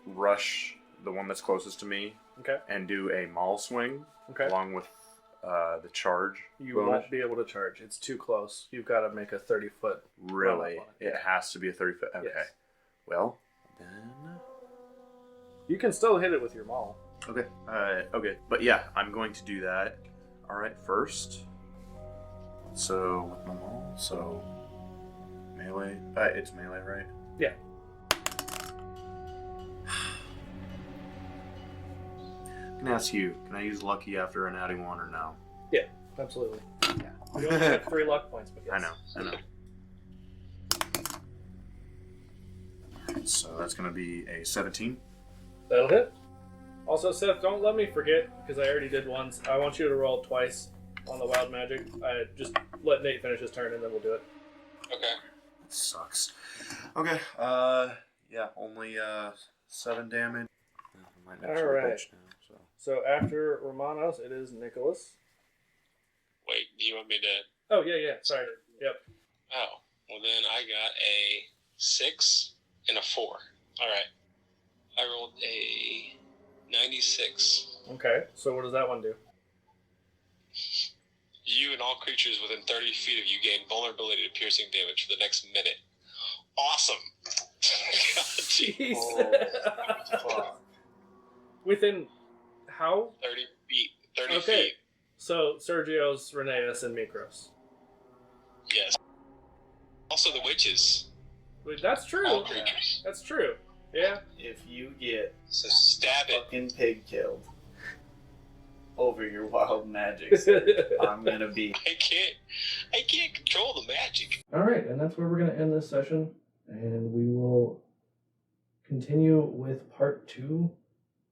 rush the one that's closest to me. Okay. And do a maul swing. Okay. Along with the charge. You bonus. won't be able to charge. It's too close. You've got to make a 30-foot. Really? run up on it. It has to be a 30-foot. Okay. Yes. Well, then. You can still hit it with your maul. Okay. Okay. But yeah, I'm going to do that. All right. First. So with my maul. So melee. It's melee, right? Yeah. I'm gonna ask you. Can I use lucky after an adding one or no? Yeah, absolutely. You only have 3 luck points, but yes. I know. Alright, so that's gonna be a 17. That'll hit. Also, Seth, don't let me forget, because I already did once. I want you to roll twice on the wild magic. Just let Nate finish his turn, and then we'll do it. Okay. That sucks. Okay. Yeah, only 7 damage. I might actually Alright. bitch now, so. So after Romanos, it is Nicholas. Wait, do you want me to... Oh, yeah. Sorry. Yep. Oh, well then I got a 6 and a 4. Alright. I rolled a 96. Okay. So what does that one do? You and all creatures within 30 feet of you gain vulnerability to piercing damage for the next minute. Awesome! Jeez. Oh, Within how? 30 feet. 30 Okay. feet. So Sergio's, Reneas, and Mikros. Yes. Also the witches. Wait, that's true. All creatures. That's true. Yeah. if you get So stab it. fucking pig killed over your wild magic, sir, I'm gonna be... I can't control the magic. All right, and that's where we're going to end this session, and we will continue with part 2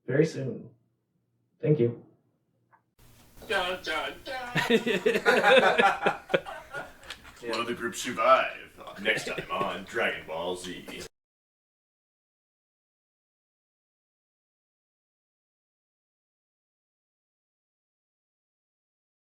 very soon. Thank you. Dun, dun, dun. Will the group survive? Next time on Dragon Ball Z.